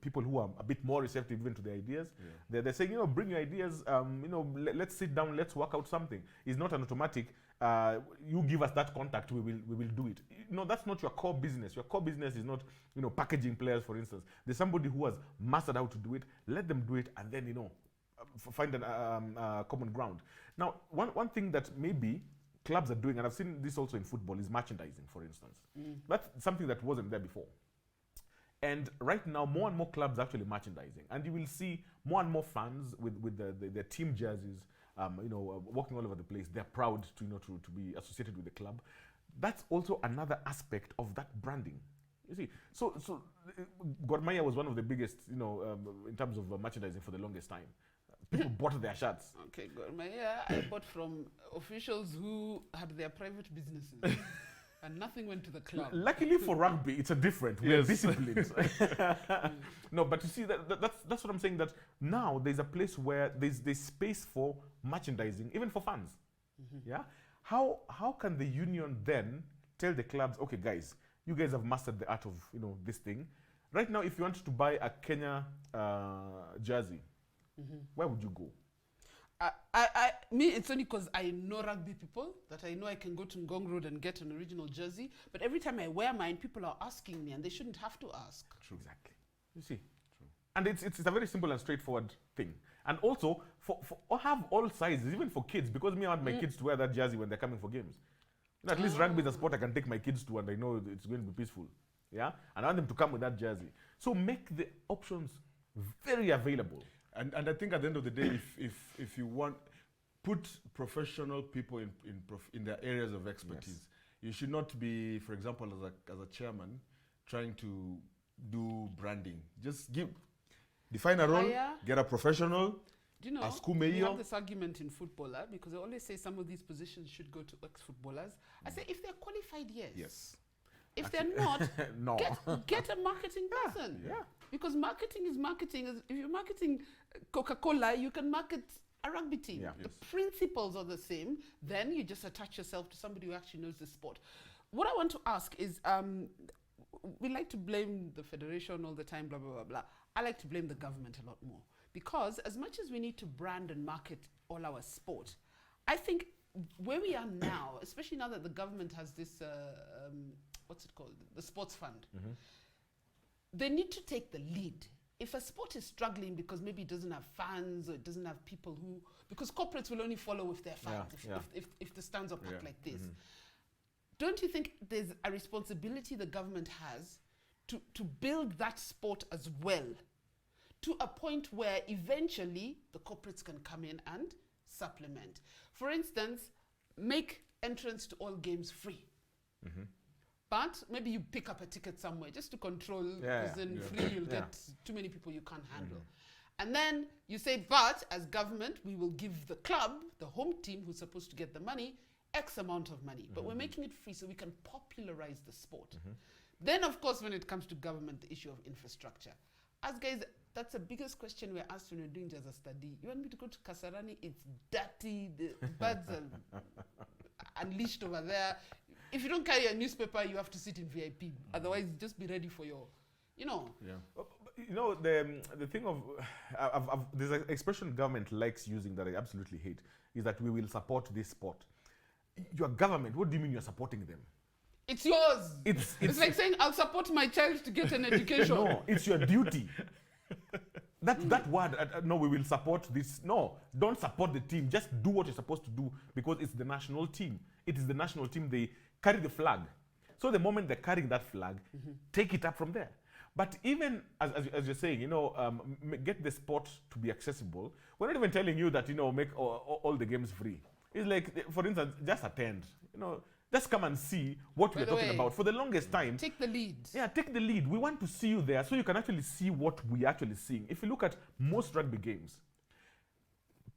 people who are a bit more receptive even to the ideas. Yeah. They're saying, you know, bring your ideas, you know, let's sit down, let's work out something. It's not an automatic, you give us that contact, we will do it. No, that's not your core business. Your core business is not, you know, packaging players, for instance. There's somebody who has mastered how to do it, let them do it, and then, you know, find a common ground. Now, one thing that maybe clubs are doing, and I've seen this also in football, is merchandising, for instance. That's something that wasn't there before. And right now, more and more clubs are actually merchandising. And you will see more and more fans with their team jerseys, you know, walking all over the place. They're proud to, you know, to be associated with the club. That's also another aspect of that branding. You see, so Gor Mahia was one of the biggest, you know, in terms of merchandising for the longest time. People bought their shirts. Okay, Gor Mahia, I bought from officials who had their private businesses. And nothing went to the club. Luckily for rugby, it's a different. We're disciplined. No, but you see, that's what I'm saying, that now there's a place where there's space for merchandising, even for fans. Yeah? How can the union then tell the clubs, okay, guys, you guys have mastered the art of, you know, this thing. Right now, if you want to buy a Kenya jersey, where would you go? Me, it's only because I know rugby people that I know I can go to Ngong Road and get an original jersey. But every time I wear mine, people are asking me, and they shouldn't have to ask. True. Exactly. You see? True. And it's a very simple and straightforward thing. And also, or have all sizes, even for kids, because me, I want my kids to wear that jersey when they're coming for games. You know, at least rugby is a sport I can take my kids to, and I know it's going to be peaceful. Yeah? And I want them to come with that jersey. So make the options very available. And I think at the end of the day, if you want put professional people in their areas of expertise, you should not be, for example, as a chairman, trying to do branding. Just define a role, Hire. get a professional. Do you know, A school we mayor. have this argument in football because they always say some of these positions should go to ex-footballers. I say if they're qualified, yes. Yes. If they're not, No. get a marketing person. Yeah. Because marketing is marketing. If you're marketing Coca-Cola, you can market a rugby team. Yeah. The principles are the same. Then you just attach yourself to somebody who actually knows the sport. What I want to ask is, we like to blame the federation all the time, blah, blah, blah, blah. I like to blame the government a lot more. Because as much as we need to brand and market all our sport, I think where we are now, especially now that the government has this, what's it called? The sports fund. They need to take the lead. If a sport is struggling because maybe it doesn't have fans or it doesn't have people who, because corporates will only follow if they're fans, if the stands are packed like this. Don't you think there's a responsibility the government has to build that sport as well, to a point where eventually the corporates can come in and supplement? For instance, make entrance to all games free. But maybe you pick up a ticket somewhere just to control, because then free you'll get too many people you can't handle. And then you say, but as government, we will give the club, the home team who's supposed to get the money, X amount of money. But we're making it free so we can popularize the sport. Then, of course, when it comes to government, the issue of infrastructure. As guys, that's the biggest question we're asked when we're doing just a study. You want me to go to Kasarani? It's dirty. The birds are unleashed over there. If you don't carry a newspaper, you have to sit in VIP. Otherwise, just be ready for your, you know. You know, the thing of, there's an expression government likes using that I absolutely hate, is that we will support this sport. Your government, what do you mean you're supporting them? It's yours. It's like saying, I'll support my child to get an education. No, it's your duty. That word, no, we will support this. No, don't support the team. Just do what you're supposed to do because it's the national team. It is the national team. They carry the flag. So the moment they're carrying that flag, take it up from there. But even as you're saying, you know, get the sport to be accessible. We're not even telling you that, you know, make all the games free. It's like, for instance, just attend. You know, just come and see what we're talking about. For the longest time, take the lead. Yeah, take the lead. We want to see you there so you can actually see what we're actually seeing. If you look at most rugby games,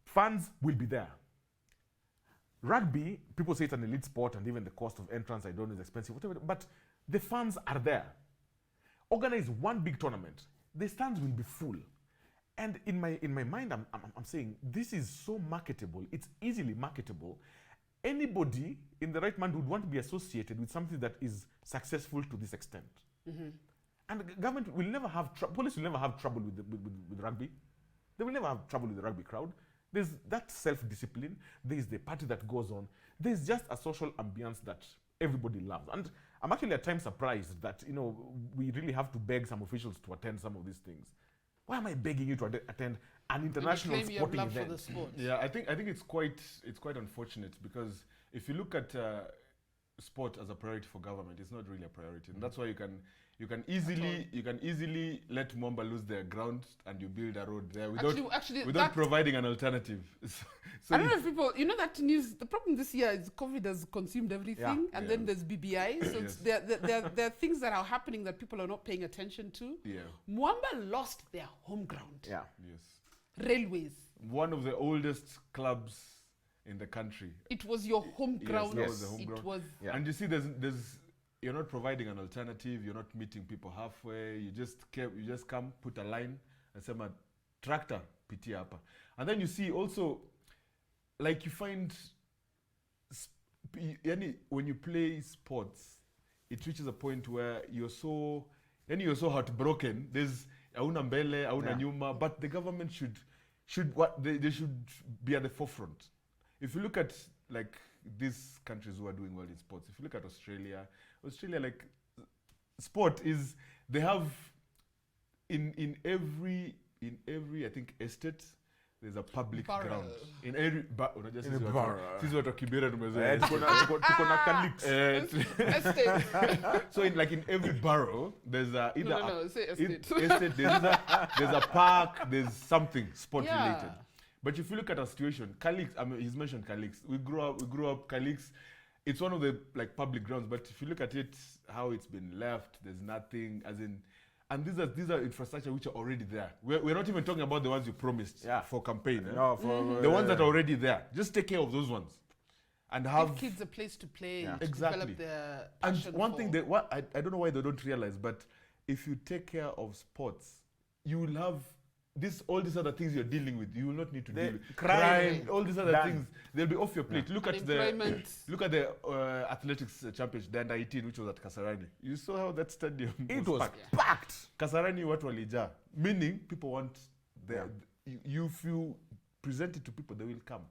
fans will be there. Rugby, people say it's an elite sport and even the cost of entrance, I don't know, is expensive, whatever, but the fans are there. Organize one big tournament, the stands will be full. And in my mind, I'm saying this is so marketable, it's easily marketable. Anybody in the right mind would want to be associated with something that is successful to this extent. And the government will never have police will never have trouble with rugby. They will never have trouble with the rugby crowd. There's that self-discipline. There's the party that goes on. There's just a social ambience that everybody loves. And I'm actually at times surprised that, you know, we really have to beg some officials to attend some of these things. Why am I begging you to attend an international sporting event? For the sport. Yeah, I think it's quite unfortunate because if you look at sport as a priority for government, it's not really a priority, and that's why you can easily let Momba lose their ground and you build a road there without providing an alternative. So I don't know if people, you know that news, the problem this year is COVID has consumed everything, and then there's BBI, so there are things that are happening that people are not paying attention to. Mwamba lost their home ground. Railways. One of the oldest clubs in the country. It was your home ground. That was the home ground. And you see, there's you're not providing an alternative. You're not meeting people halfway. You just come, put a line, and say, tractor, pitia hapa. And then you see also, like you find, when you play sports, it reaches a point where you're so heartbroken. There's auna mbele, auna nyuma, but the government should they should be at the forefront. If you look at like these countries who are doing well in sports, if you look at Australia, like sport is, they have in every I think estate, there's a public Borough. ground in every unajua In a borough. sisi watu wa Kibera tumezoea. Tuko na Calix. Estate. So in every borough there's a either No, say estate. there's a park, there's something sport Yeah. related. But if you look at our situation, Calix, I mean, he's mentioned Calix. We grew up Calix. It's one of the like public grounds, but if you look at it, how it's been left, there's nothing, as in, and these are infrastructure which are already there. We're not even talking about the ones you promised for campaign. No, for The ones that are already there. Just take care of those ones, and have Give kids a place to play, Yeah. to Exactly. develop their And passion one for- thing that what I don't know why they don't realize, but if you take care of sports, you will have all these other things you're dealing with. You will not need to deal with crime, all these other done. things. They'll be off your plate. Look at the athletics championship, the under 18, which was at Kasarani. You saw how that stadium It was packed. packed. Kasarani watu walijaa, meaning people want if you present it to people, they will come.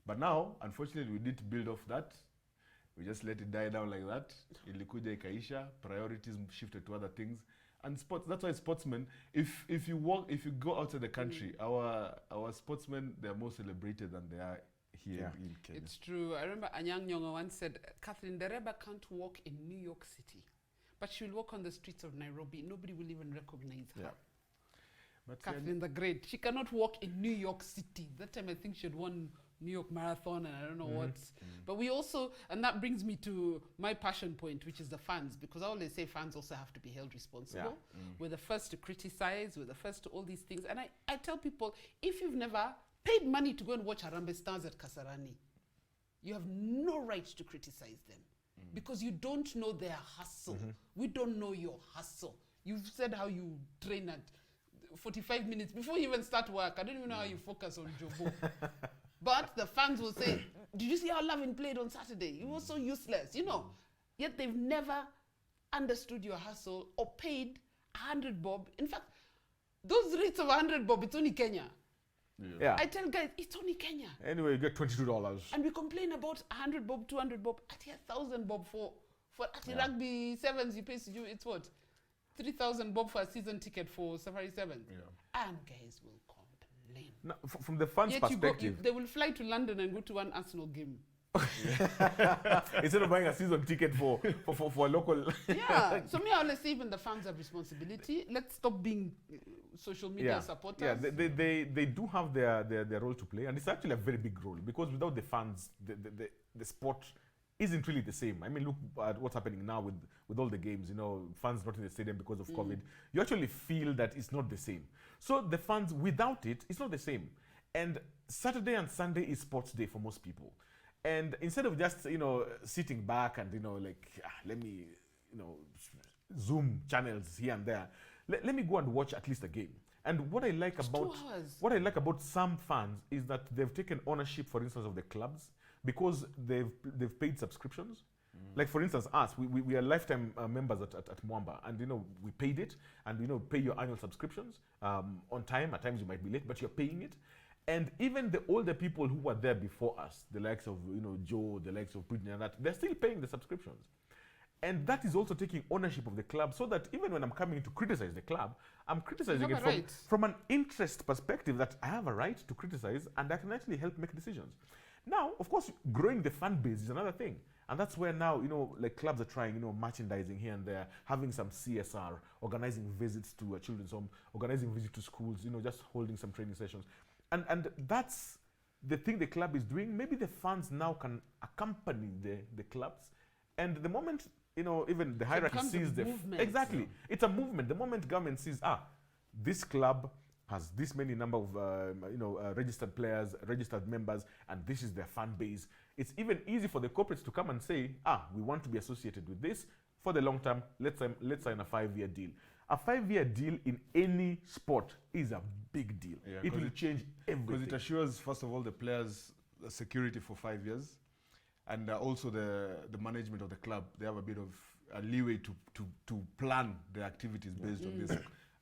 But now, unfortunately, we need to build off that. We just let it die down like that. Ilikuja ikaisha, priorities shifted to other things. And sports, that's why sportsmen, if you go outside the country, our sportsmen, they're more celebrated than they are here in Kenya. It's true. I remember Anyang Nyong'o once said, Catherine Dereba can't walk in New York City, but she'll walk on the streets of Nairobi. Nobody will even recognize her. But Catherine the Great. She cannot walk in New York City. That time I think she had won New York Marathon and I don't know what. But we also, and that brings me to my passion point, which is the fans, because I always say fans also have to be held responsible. We're the first to criticize, we're the first to all these things. And I tell people, if you've never paid money to go and watch Harambee Stars at Kasarani, you have no right to criticize them because you don't know their hustle. We don't know your hustle. You've said how you train at 45 minutes before you even start work. I don't even know how you focus on Jobo. But the fans will say, did you see how Lavin played on Saturday? He was so useless, you know. Yet they've never understood your hustle or paid 100 bob. In fact, those rates of 100 bob, it's only Kenya. Yeah. I tell guys, it's only Kenya. Anyway, you get $22. And we complain about 100 bob, 200 bob, at 1,000 bob for at rugby sevens, you pay you, it's what? 3,000 bob for a season ticket for Safari Sevens. And guys will complain. Now, from the fans' Yet perspective, they will fly to London and go to one Arsenal game. instead of buying a season ticket for a local. Yeah. So me, I always say even the fans have responsibility. Let's stop being social media supporters. Yeah, they do have their role to play, and it's actually a very big role because without the fans, the sport isn't really the same. I mean, look at what's happening now with all the games. You know, fans not in the stadium because of COVID. You actually feel that it's not the same. So the fans, without it, it's not the same. And Saturday and Sunday is sports day for most people. And instead of just, sitting back and, let me, zoom channels here and there, let me go and watch at least a game. And what I like about some fans is that they've taken ownership, for instance, of the clubs because they've paid subscriptions. Like, for instance, us, we are lifetime members at Mwamba, and, we paid it, and, pay your annual subscriptions on time. At times you might be late, but you're paying it. And even the older people who were there before us, the likes of, Joe, the likes of Britney and that, they're still paying the subscriptions. And that is also taking ownership of the club so that even when I'm coming to criticize the club, I'm criticizing it from an interest perspective that I have a right to criticize and I can actually help make decisions. Now, of course, growing the fan base is another thing. And that's where now, like clubs are trying, merchandising here and there, having some CSR, organizing visits to children's home, organizing visits to schools, just holding some training sessions. And that's the thing the club is doing. Maybe the fans now can accompany the clubs. And the moment, even the hierarchy sees exactly, it's a movement. The moment government sees, this club has this many number of, registered players, registered members, and this is their fan base. It's even easy for the corporates to come and say, we want to be associated with this for the long term. Let's sign a 5-year deal. A 5-year deal in any sport is a big deal. Yeah, it will change everything. Because it assures, first of all, the players security for 5 years, and also the management of the club. They have a bit of a leeway to plan their activities based on this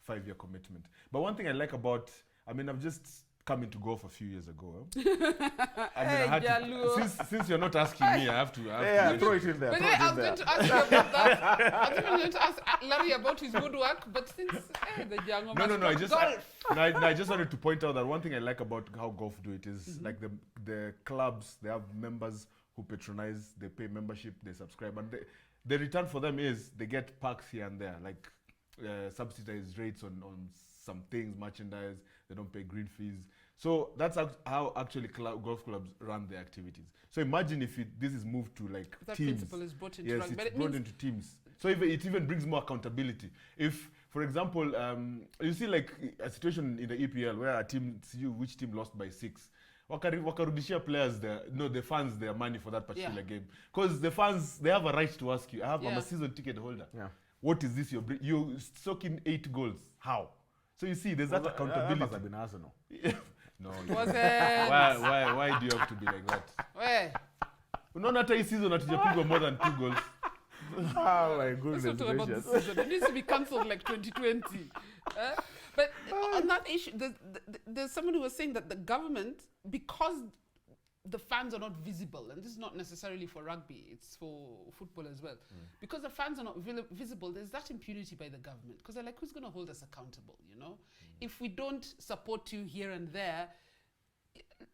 5-year commitment. But one thing I like about, I've just come into golf a few years ago. I mean, Hey, I had Jalu. since you're not asking me, I have to. Yeah, throw it in there. But Throw hey, it I in was there. going to ask you about that. I was even going to ask Larry about his woodwork, but since the Jango No. I just golf. wanted to point out that one thing I like about how golf do it is like the clubs, they have members who patronize, they pay membership, they subscribe, and the return for them is they get perks here and there, like subsidized rates on some things, merchandise. They don't pay green fees. So that's how actually golf clubs run their activities. So imagine if this is moved to like That teams. principle is brought into Yes, rugby, but it's it brought means into teams. So it even brings more accountability. If, for example, you see like a situation in the EPL where a team, see which team lost by 6, wakarudishia players the fans their money for that particular game. Because the fans, they have a right to ask you, I'm a season ticket holder. Yeah. What is this you soak in 8 goals? How? So you see, there's that accountability. That must have been Arsenal. No. was it? Why do you have to be like that? Where? Unaona hata hii season hatujapigwa more than 2 goals. Oh my Let's goodness not talk about gracious. this season. It needs to be cancelled like 2020. But on that issue, there's someone who was saying that the government, because the fans are not visible, and this is not necessarily for rugby, it's for football as well. Because the fans are not visible, there's that impunity by the government. Because they're like, who's going to hold us accountable, you know? If we don't support you here and there,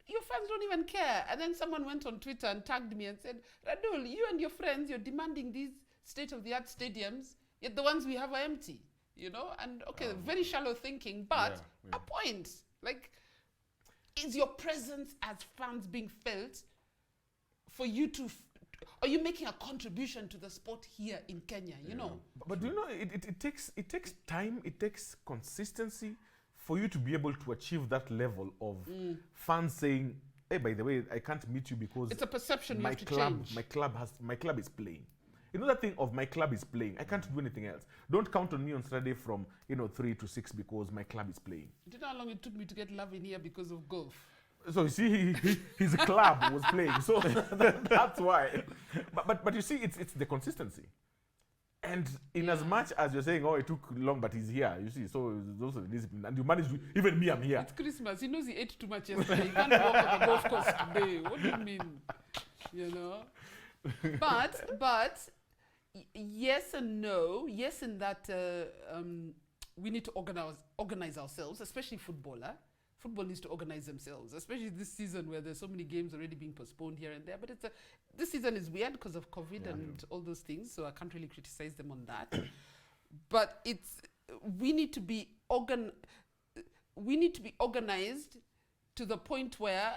your fans don't even care. And then someone went on Twitter and tagged me and said, Radull, you and your friends, you're demanding these state-of-the-art stadiums, yet the ones we have are empty, you know? And okay, very shallow thinking, but a point. Like, is your presence as fans being felt for you to... are you making a contribution to the sport here in Kenya, you know? But do you know, it takes time, it takes consistency for you to be able to achieve that level of fans saying, hey, by the way, I can't meet you because It's a perception you my have to club, change. my club is playing. You know that thing of my club is playing. I can't do anything else. Don't count on me on Saturday from 3 to 6 because my club is playing. Do you know how long it took me to get love in here because of golf? So you see, his club was playing. So that's why. But you see, it's the consistency. And in as much as you're saying, oh, it took long, but he's here. You see, so it's also the discipline. And you managed to, even me, I'm here. It's Christmas. He knows he ate too much yesterday. He can't walk on the golf course today. What do you mean? You know? But yes and no. Yes, in that we need to organize ourselves, especially footballer. Football needs to organize themselves, especially this season where there's so many games already being postponed here and there. But this season is weird because of COVID and all those things, so I can't really criticize them on that. But we need to be organized to the point where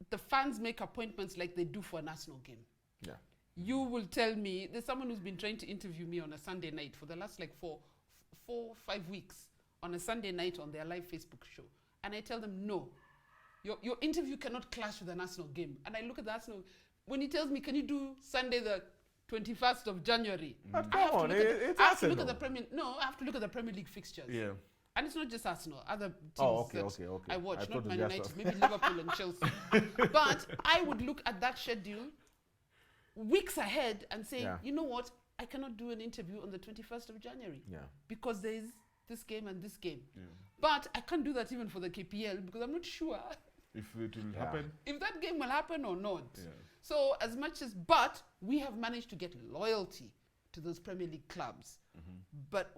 the fans make appointments like they do for a national game. Yeah. You will tell me, there's someone who's been trying to interview me on a Sunday night for the last like 4-5 weeks on a Sunday night on their live Facebook show. And I tell them, no, your interview cannot clash with the national game. And I look at the Arsenal, when he tells me, can you do Sunday the 21st of January? But I have come on, I have to look at the I have to look at the Premier League fixtures. Yeah. And it's not just Arsenal, other teams Okay. I watch, I not thought Man it was United, just- maybe Liverpool and Chelsea. But I would look at that schedule weeks ahead and say, you know what, I cannot do an interview on the 21st of January. Yeah. Because there is this game and this game. Yeah. But I can't do that even for the KPL because I'm not sure If it will happen. if that game will happen or not. Yeah. So but we have managed to get loyalty to those Premier League clubs. But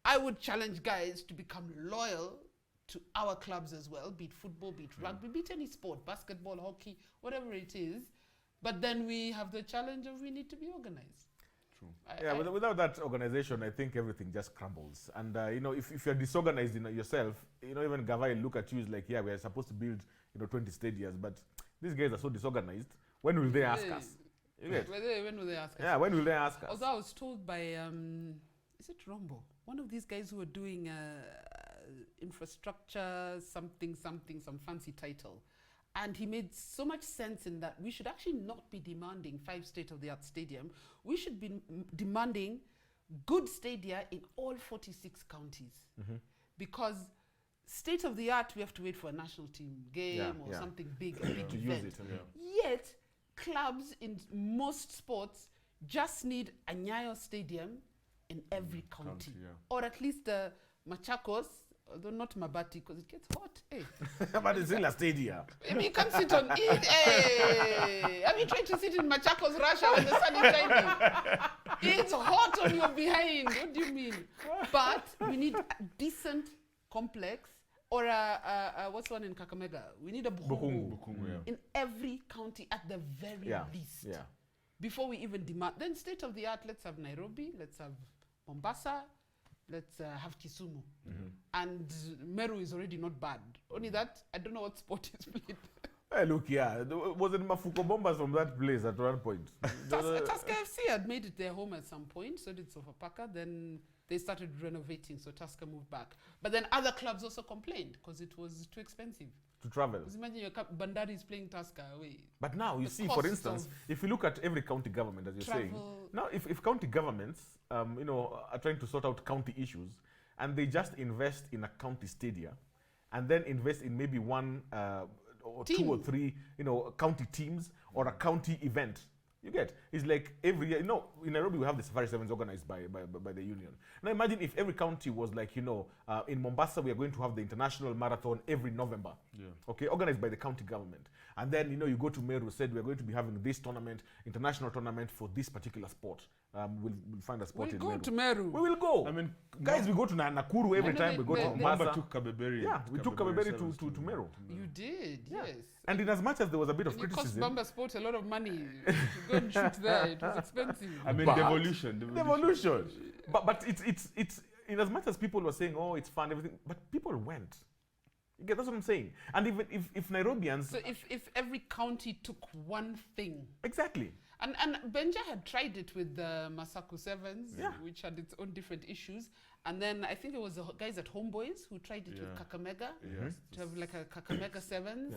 I would challenge guys to become loyal to our clubs as well, be it football, be it rugby, be it any sport, basketball, hockey, whatever it is. But then we have the challenge of we need to be organized. True. Without that organization, I think everything just crumbles. And if you're disorganized in yourself, even Gavai look at you is like, we're supposed to build 20 stadiums, but these guys are so disorganized. When will they ask us? You get? When will they ask us? Yeah, when will they ask us? Although I was told by is it Rombo, one of these guys who are doing infrastructure some fancy title. And he made so much sense in that we should actually not be demanding 5 state-of-the-art stadium. We should be demanding good stadia in all 46 counties. Because state-of-the-art, we have to wait for a national team game or something big, a big to event. use it. Yet, clubs in most sports just need a Nyayo stadium in every county. yeah. Or at least Machakos although not Mabati because it gets hot. Hey. But it's still a stadium. I mean, you can't sit on it. Hey. Have you tried to sit in Machakos, Russia when the sun is shining? It's hot on your behind. What do you mean? But we need a decent complex or what's one in Kakamega? We need a Bukungu in every county at the very least. Yeah. Before we even demand. Then state of the art, let's have Nairobi, let's have Mombasa, let's have Kisumu. And Meru is already not bad. Only that, I don't know what sport is played. Hey, look, wasn't Mafuko Bombers from that place at one point? Tusker FC had made it their home at some point, so did Sofapaka. Then they started renovating, so Tusker moved back. But then other clubs also complained because it was too expensive. To travel. Because imagine your Bandari is playing Tusker away. But now, you see, for instance, if you look at every county government, as you're saying, now if county governments, are trying to sort out county issues, and they just invest in a county stadium, and then invest in maybe one or two or three, county teams or a county event. You get? It's like every year, in Nairobi we have the Safari Sevens organized by the union. Now imagine if every county was like, in Mombasa we are going to have the international marathon every November. Yeah. Okay, organized by the county government. And then, you go to Meru, said we are going to be having this tournament, international tournament for this particular sport. We'll find a sport in Meru. We'll go to Meru. We will go. I mean, guys, we go to Nakuru every time we go to Mombasa. Mamba took Kabeberi. Yeah, we took Kabeberi to Meru. You did, yes. And in as much as there was a bit of It criticism. cost Bamba Sport a lot of money to go and shoot there. It was expensive. I mean, devolution. But it's in as much as people were saying, oh, it's fun, everything, but people went. You get, that's what I'm saying. And even if Nairobians. So if every county took one thing. Exactly. And Benja had tried it with the Masaku Sevens, which had its own different issues. And then I think it was the guys at Homeboys who tried it with Kakamega, to have like a Kakamega Sevens,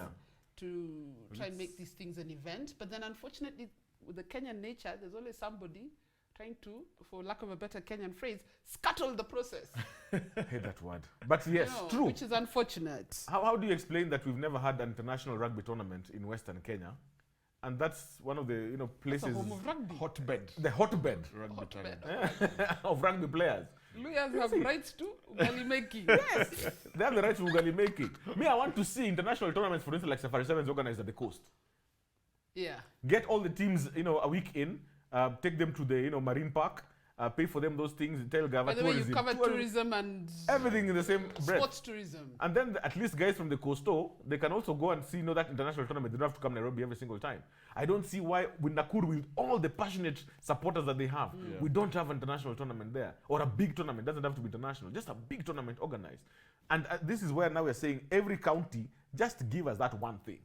to try and make these things an event. But then unfortunately, with the Kenyan nature, there's always somebody trying to, for lack of a better Kenyan phrase, scuttle the process. I hate that word. But yes, true. Which is unfortunate. How do you explain that we've never had an international rugby tournament in Western Kenya? And that's one of the places. That's a home of rugby. Hotbed. The hotbed. Of rugby players. Lawyers have rights to ugali making. Yes, they have the right to ugali making. Me, I want to see international tournaments, for instance, like Safari Sevens organized at the coast. Yeah. Get all the teams, a week in, take them to the, marine park, pay for them those things, tell Gava By the way, you cover tourism and everything in the same breath. Sports tourism. And then at least guys from the coastal, they can also go and see that international tournament. They don't have to come to Nairobi every single time. I don't see why with Nakuru, with all the passionate supporters that they have, we don't have an international tournament there. Or a big tournament. It doesn't have to be international. Just a big tournament organized. And this is where now we're saying every county, just give us that one thing.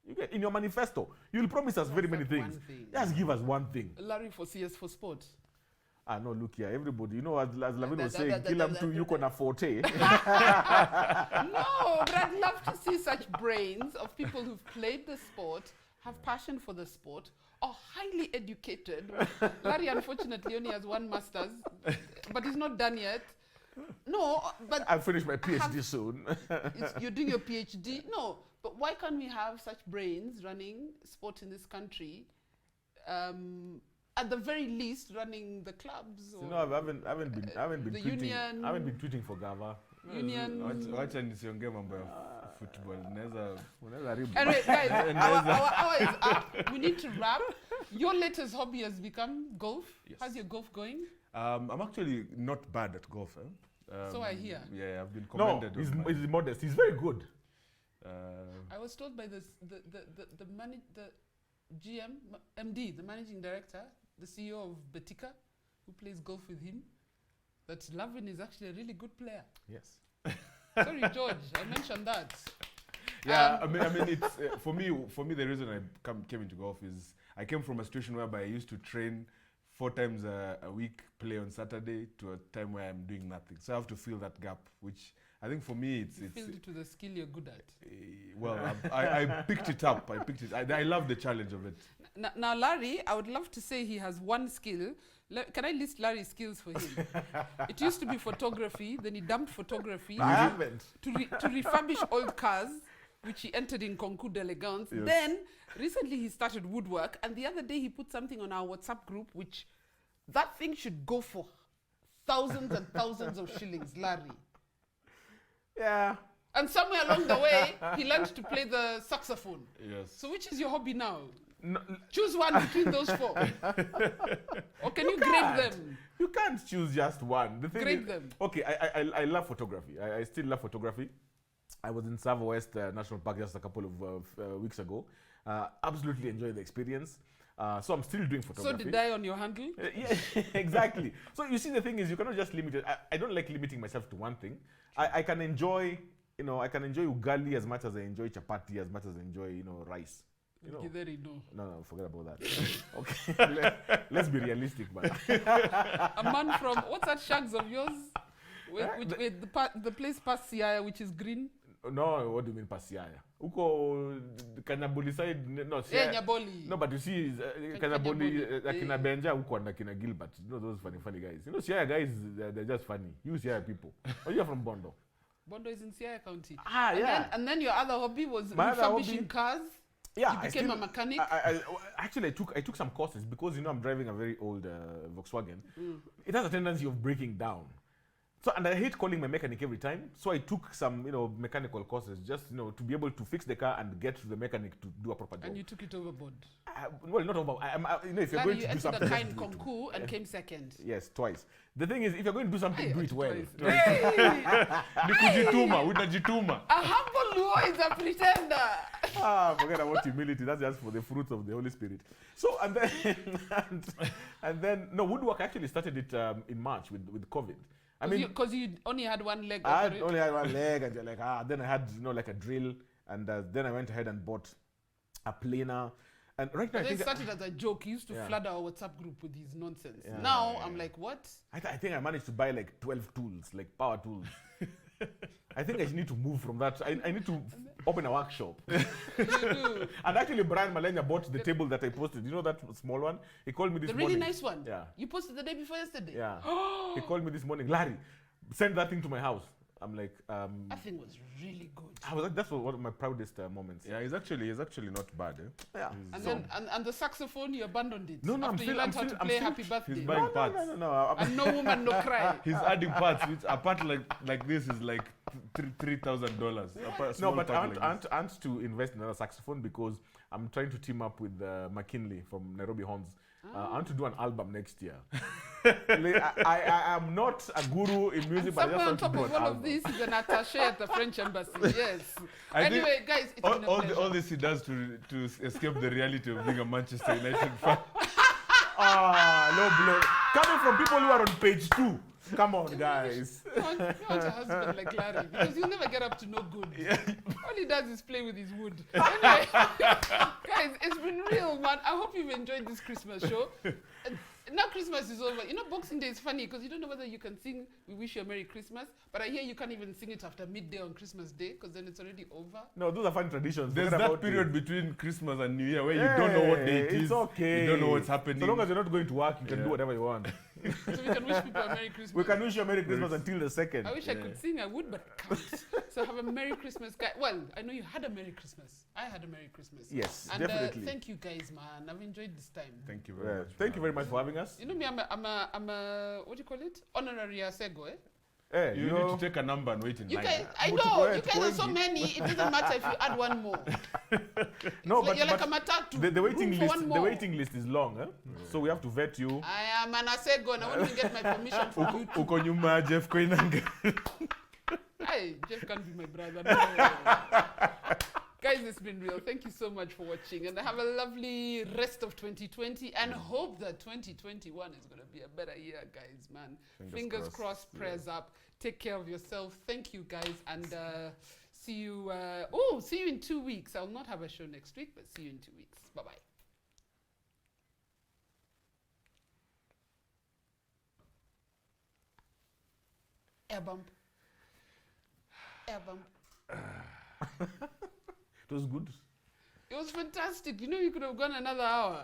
You get, in your manifesto, you'll promise us very many things. Just give us one thing. Larry for CS for Sport. No, look here, everybody. As Lavin was saying, kila mtu yuko na forte. No, but I'd love to see such brains of people who've played the sport, have passion for the sport, are highly educated. Larry, unfortunately, only has one master's, but he's not done yet. No, but I'll finish my PhD soon. You're doing your PhD? No, but why can't we have such brains running sport in this country? At the very least, running the clubs. Or I haven't been the tweeting. union. I haven't been tweeting for Gava. Union. Wacha nisiongee mambo ya football. Anyway, guys, our hour is up. We need to wrap. Your latest hobby has become golf. Yes. How's your golf going? I'm actually not bad at golf. So I hear. Yeah, I've been commended. No, he's modest. He's very good. I was told by the GM, MD, the managing director, the CEO of Betika, who plays golf with him, that Lavin is actually a really good player. Yes. Sorry, George, I mentioned that. Yeah, I mean, it's for me. The reason I came into golf is I came from a situation whereby I used to train 4 times a week, play on Saturday, to a time where I'm doing nothing. So I have to fill that gap, which I think for me it's filled it to the skill you're good at. Well, I picked it up. I love the challenge of it. Now, Larry, I would love to say he has one skill. Can I list Larry's skills for him? It used to be photography, then he dumped photography. I haven't. To refurbish old cars, which he entered in Concours d'Elegance. Yes. Then, recently he started woodwork, and the other day he put something on our WhatsApp group, which that thing should go for thousands and thousands of shillings, Larry. Yeah. And somewhere along the way, he learned to play the saxophone. Yes. So which is your hobby now? No, Choose one between those 4. Or can you grade them? you can't choose just one. The thing Grade is, them. Okay, I love photography. I still love photography. I was in Savo West National Park just a couple of weeks ago. Absolutely enjoyed the experience. So I'm still doing photography. So did I on your handle? Yeah, exactly. So you see, the thing is, you cannot just limit it. I don't like limiting myself to one thing. I can enjoy, I can enjoy ugali as much as I enjoy chapati, as much as I enjoy, rice. Githeri, no. No, forget about that. Okay, let's be realistic, man. A man from, what's that shags of yours? With the place past Siaya, which is green? No, what do you mean Pasiaya? Uko Kanyaboli side, no, Yeah, Nyaboli. No, but you see, Kanyaboli, Akina Benja, Uko and Akina Gilbert. Those funny guys. Siaya guys, they're just funny. You Siaya people. Oh, you're from Bondo. Bondo is in Siaya County. Yeah. And then your other hobby was My other refurbishing hobby- cars. Yeah, You became a mechanic. Actually, I took some courses because I'm driving a very old Volkswagen. It has a tendency of breaking down. So, and I hate calling my mechanic every time. So I took some, mechanical courses just, to be able to fix the car and get to the mechanic to do a proper job. And you took it overboard. Well, not over. If you're Larry, going you to do entered something, a just kind do it. concours and came second. Yes, twice. The thing is, if you're going to do something, Hey, do it well. twice. Hey! Ni kujituma, unajituma. A humble Luo is a pretender. Forget about humility. That's just for the fruits of the Holy Spirit. So, and then, no, woodwork actually started it in March with COVID. Because you only had one leg. I over it. only had one leg, and you're like, then I had, like a drill, and then I went ahead and bought a planer. And right now, But I then think it started as a joke. He used to Yeah. flood our WhatsApp group with his nonsense. Yeah. Now I'm like, what? I think I managed to buy like 12 tools, like power tools. I think I need to move from that. I need to open a workshop. You do. And actually, Brian Malenya bought the table that I posted. You know that small one? He called me this The morning. really nice one. Yeah. You posted the day before yesterday. Yeah. He called me this morning. Larry, send that thing to my house. I'm like, That thing was really good. I was like, that's one of my proudest moments. Yeah, he's actually not bad. Yeah. And then and the saxophone, you abandoned it. No, after you learned how to play Happy Birthday. He's buying parts. No. And no woman, no cry. He's adding parts, which a part like this is like $3,000. No, but I want to invest in another saxophone because I'm trying to team up with McKinley from Nairobi Horns. I want to do an album next year. I am not a guru in music, but I Somewhere just on want to top do of an all album. of this is an attaché at the French embassy. Yes. I think Anyway, guys, it's been a pleasure. all this he does to escape the reality of being a Manchester United fan. Low blow. Coming from people who are on page 2. Come on, guys. You want a husband like Larry because you'll never get up to no good. All he does is play with his wood. Anyway, guys, it's been real, man. I hope you've enjoyed this Christmas show. Now Christmas is over. Boxing Day is funny because you don't know whether you can sing "We Wish You a Merry Christmas," but I hear you can't even sing it after midday on Christmas Day because then it's already over. No, those are fun traditions. There's Forget that about period it. between Christmas and New Year where you don't know what day it is. It's okay. You don't know what's happening. So long as you're not going to work, you can do whatever you want. So we can wish people a Merry Christmas. We can wish you a Merry Christmas until the 2nd. I wish I could sing, I would, but I can't. So have a Merry Christmas, guys. Well, I know you had a Merry Christmas. I had a Merry Christmas. Yes, and, definitely. Thank you guys, man. I've enjoyed this time. Thank you very much. Thank you very much for having us. You know me, I'm a what do you call it? Honorary Asego, eh? Hey, You need to take a number and wait in You line. guys, I But know, go you ahead, guys go are so ahead. many, it doesn't matter if you add one more. No, You're like a matatu. the waiting room for list. one The more. waiting list is long, so we have to vet you. I am an Asego and I won't even get my permission from you. Uko nyuma Jeff Koinange. Hey, Jeff can't be my brother. No. Guys, it's been real. Thank you so much for watching. And have a lovely rest of 2020 and hope that 2021 is going to be a better year, guys, man. Fingers crossed, prayers up. Take care of yourself. Thank you, guys. And see you. See you in 2 weeks. I'll not have a show next week, but see you in 2 weeks. Bye-bye. Air bump. Air bump. It was good. It was fantastic. You could have gone another hour.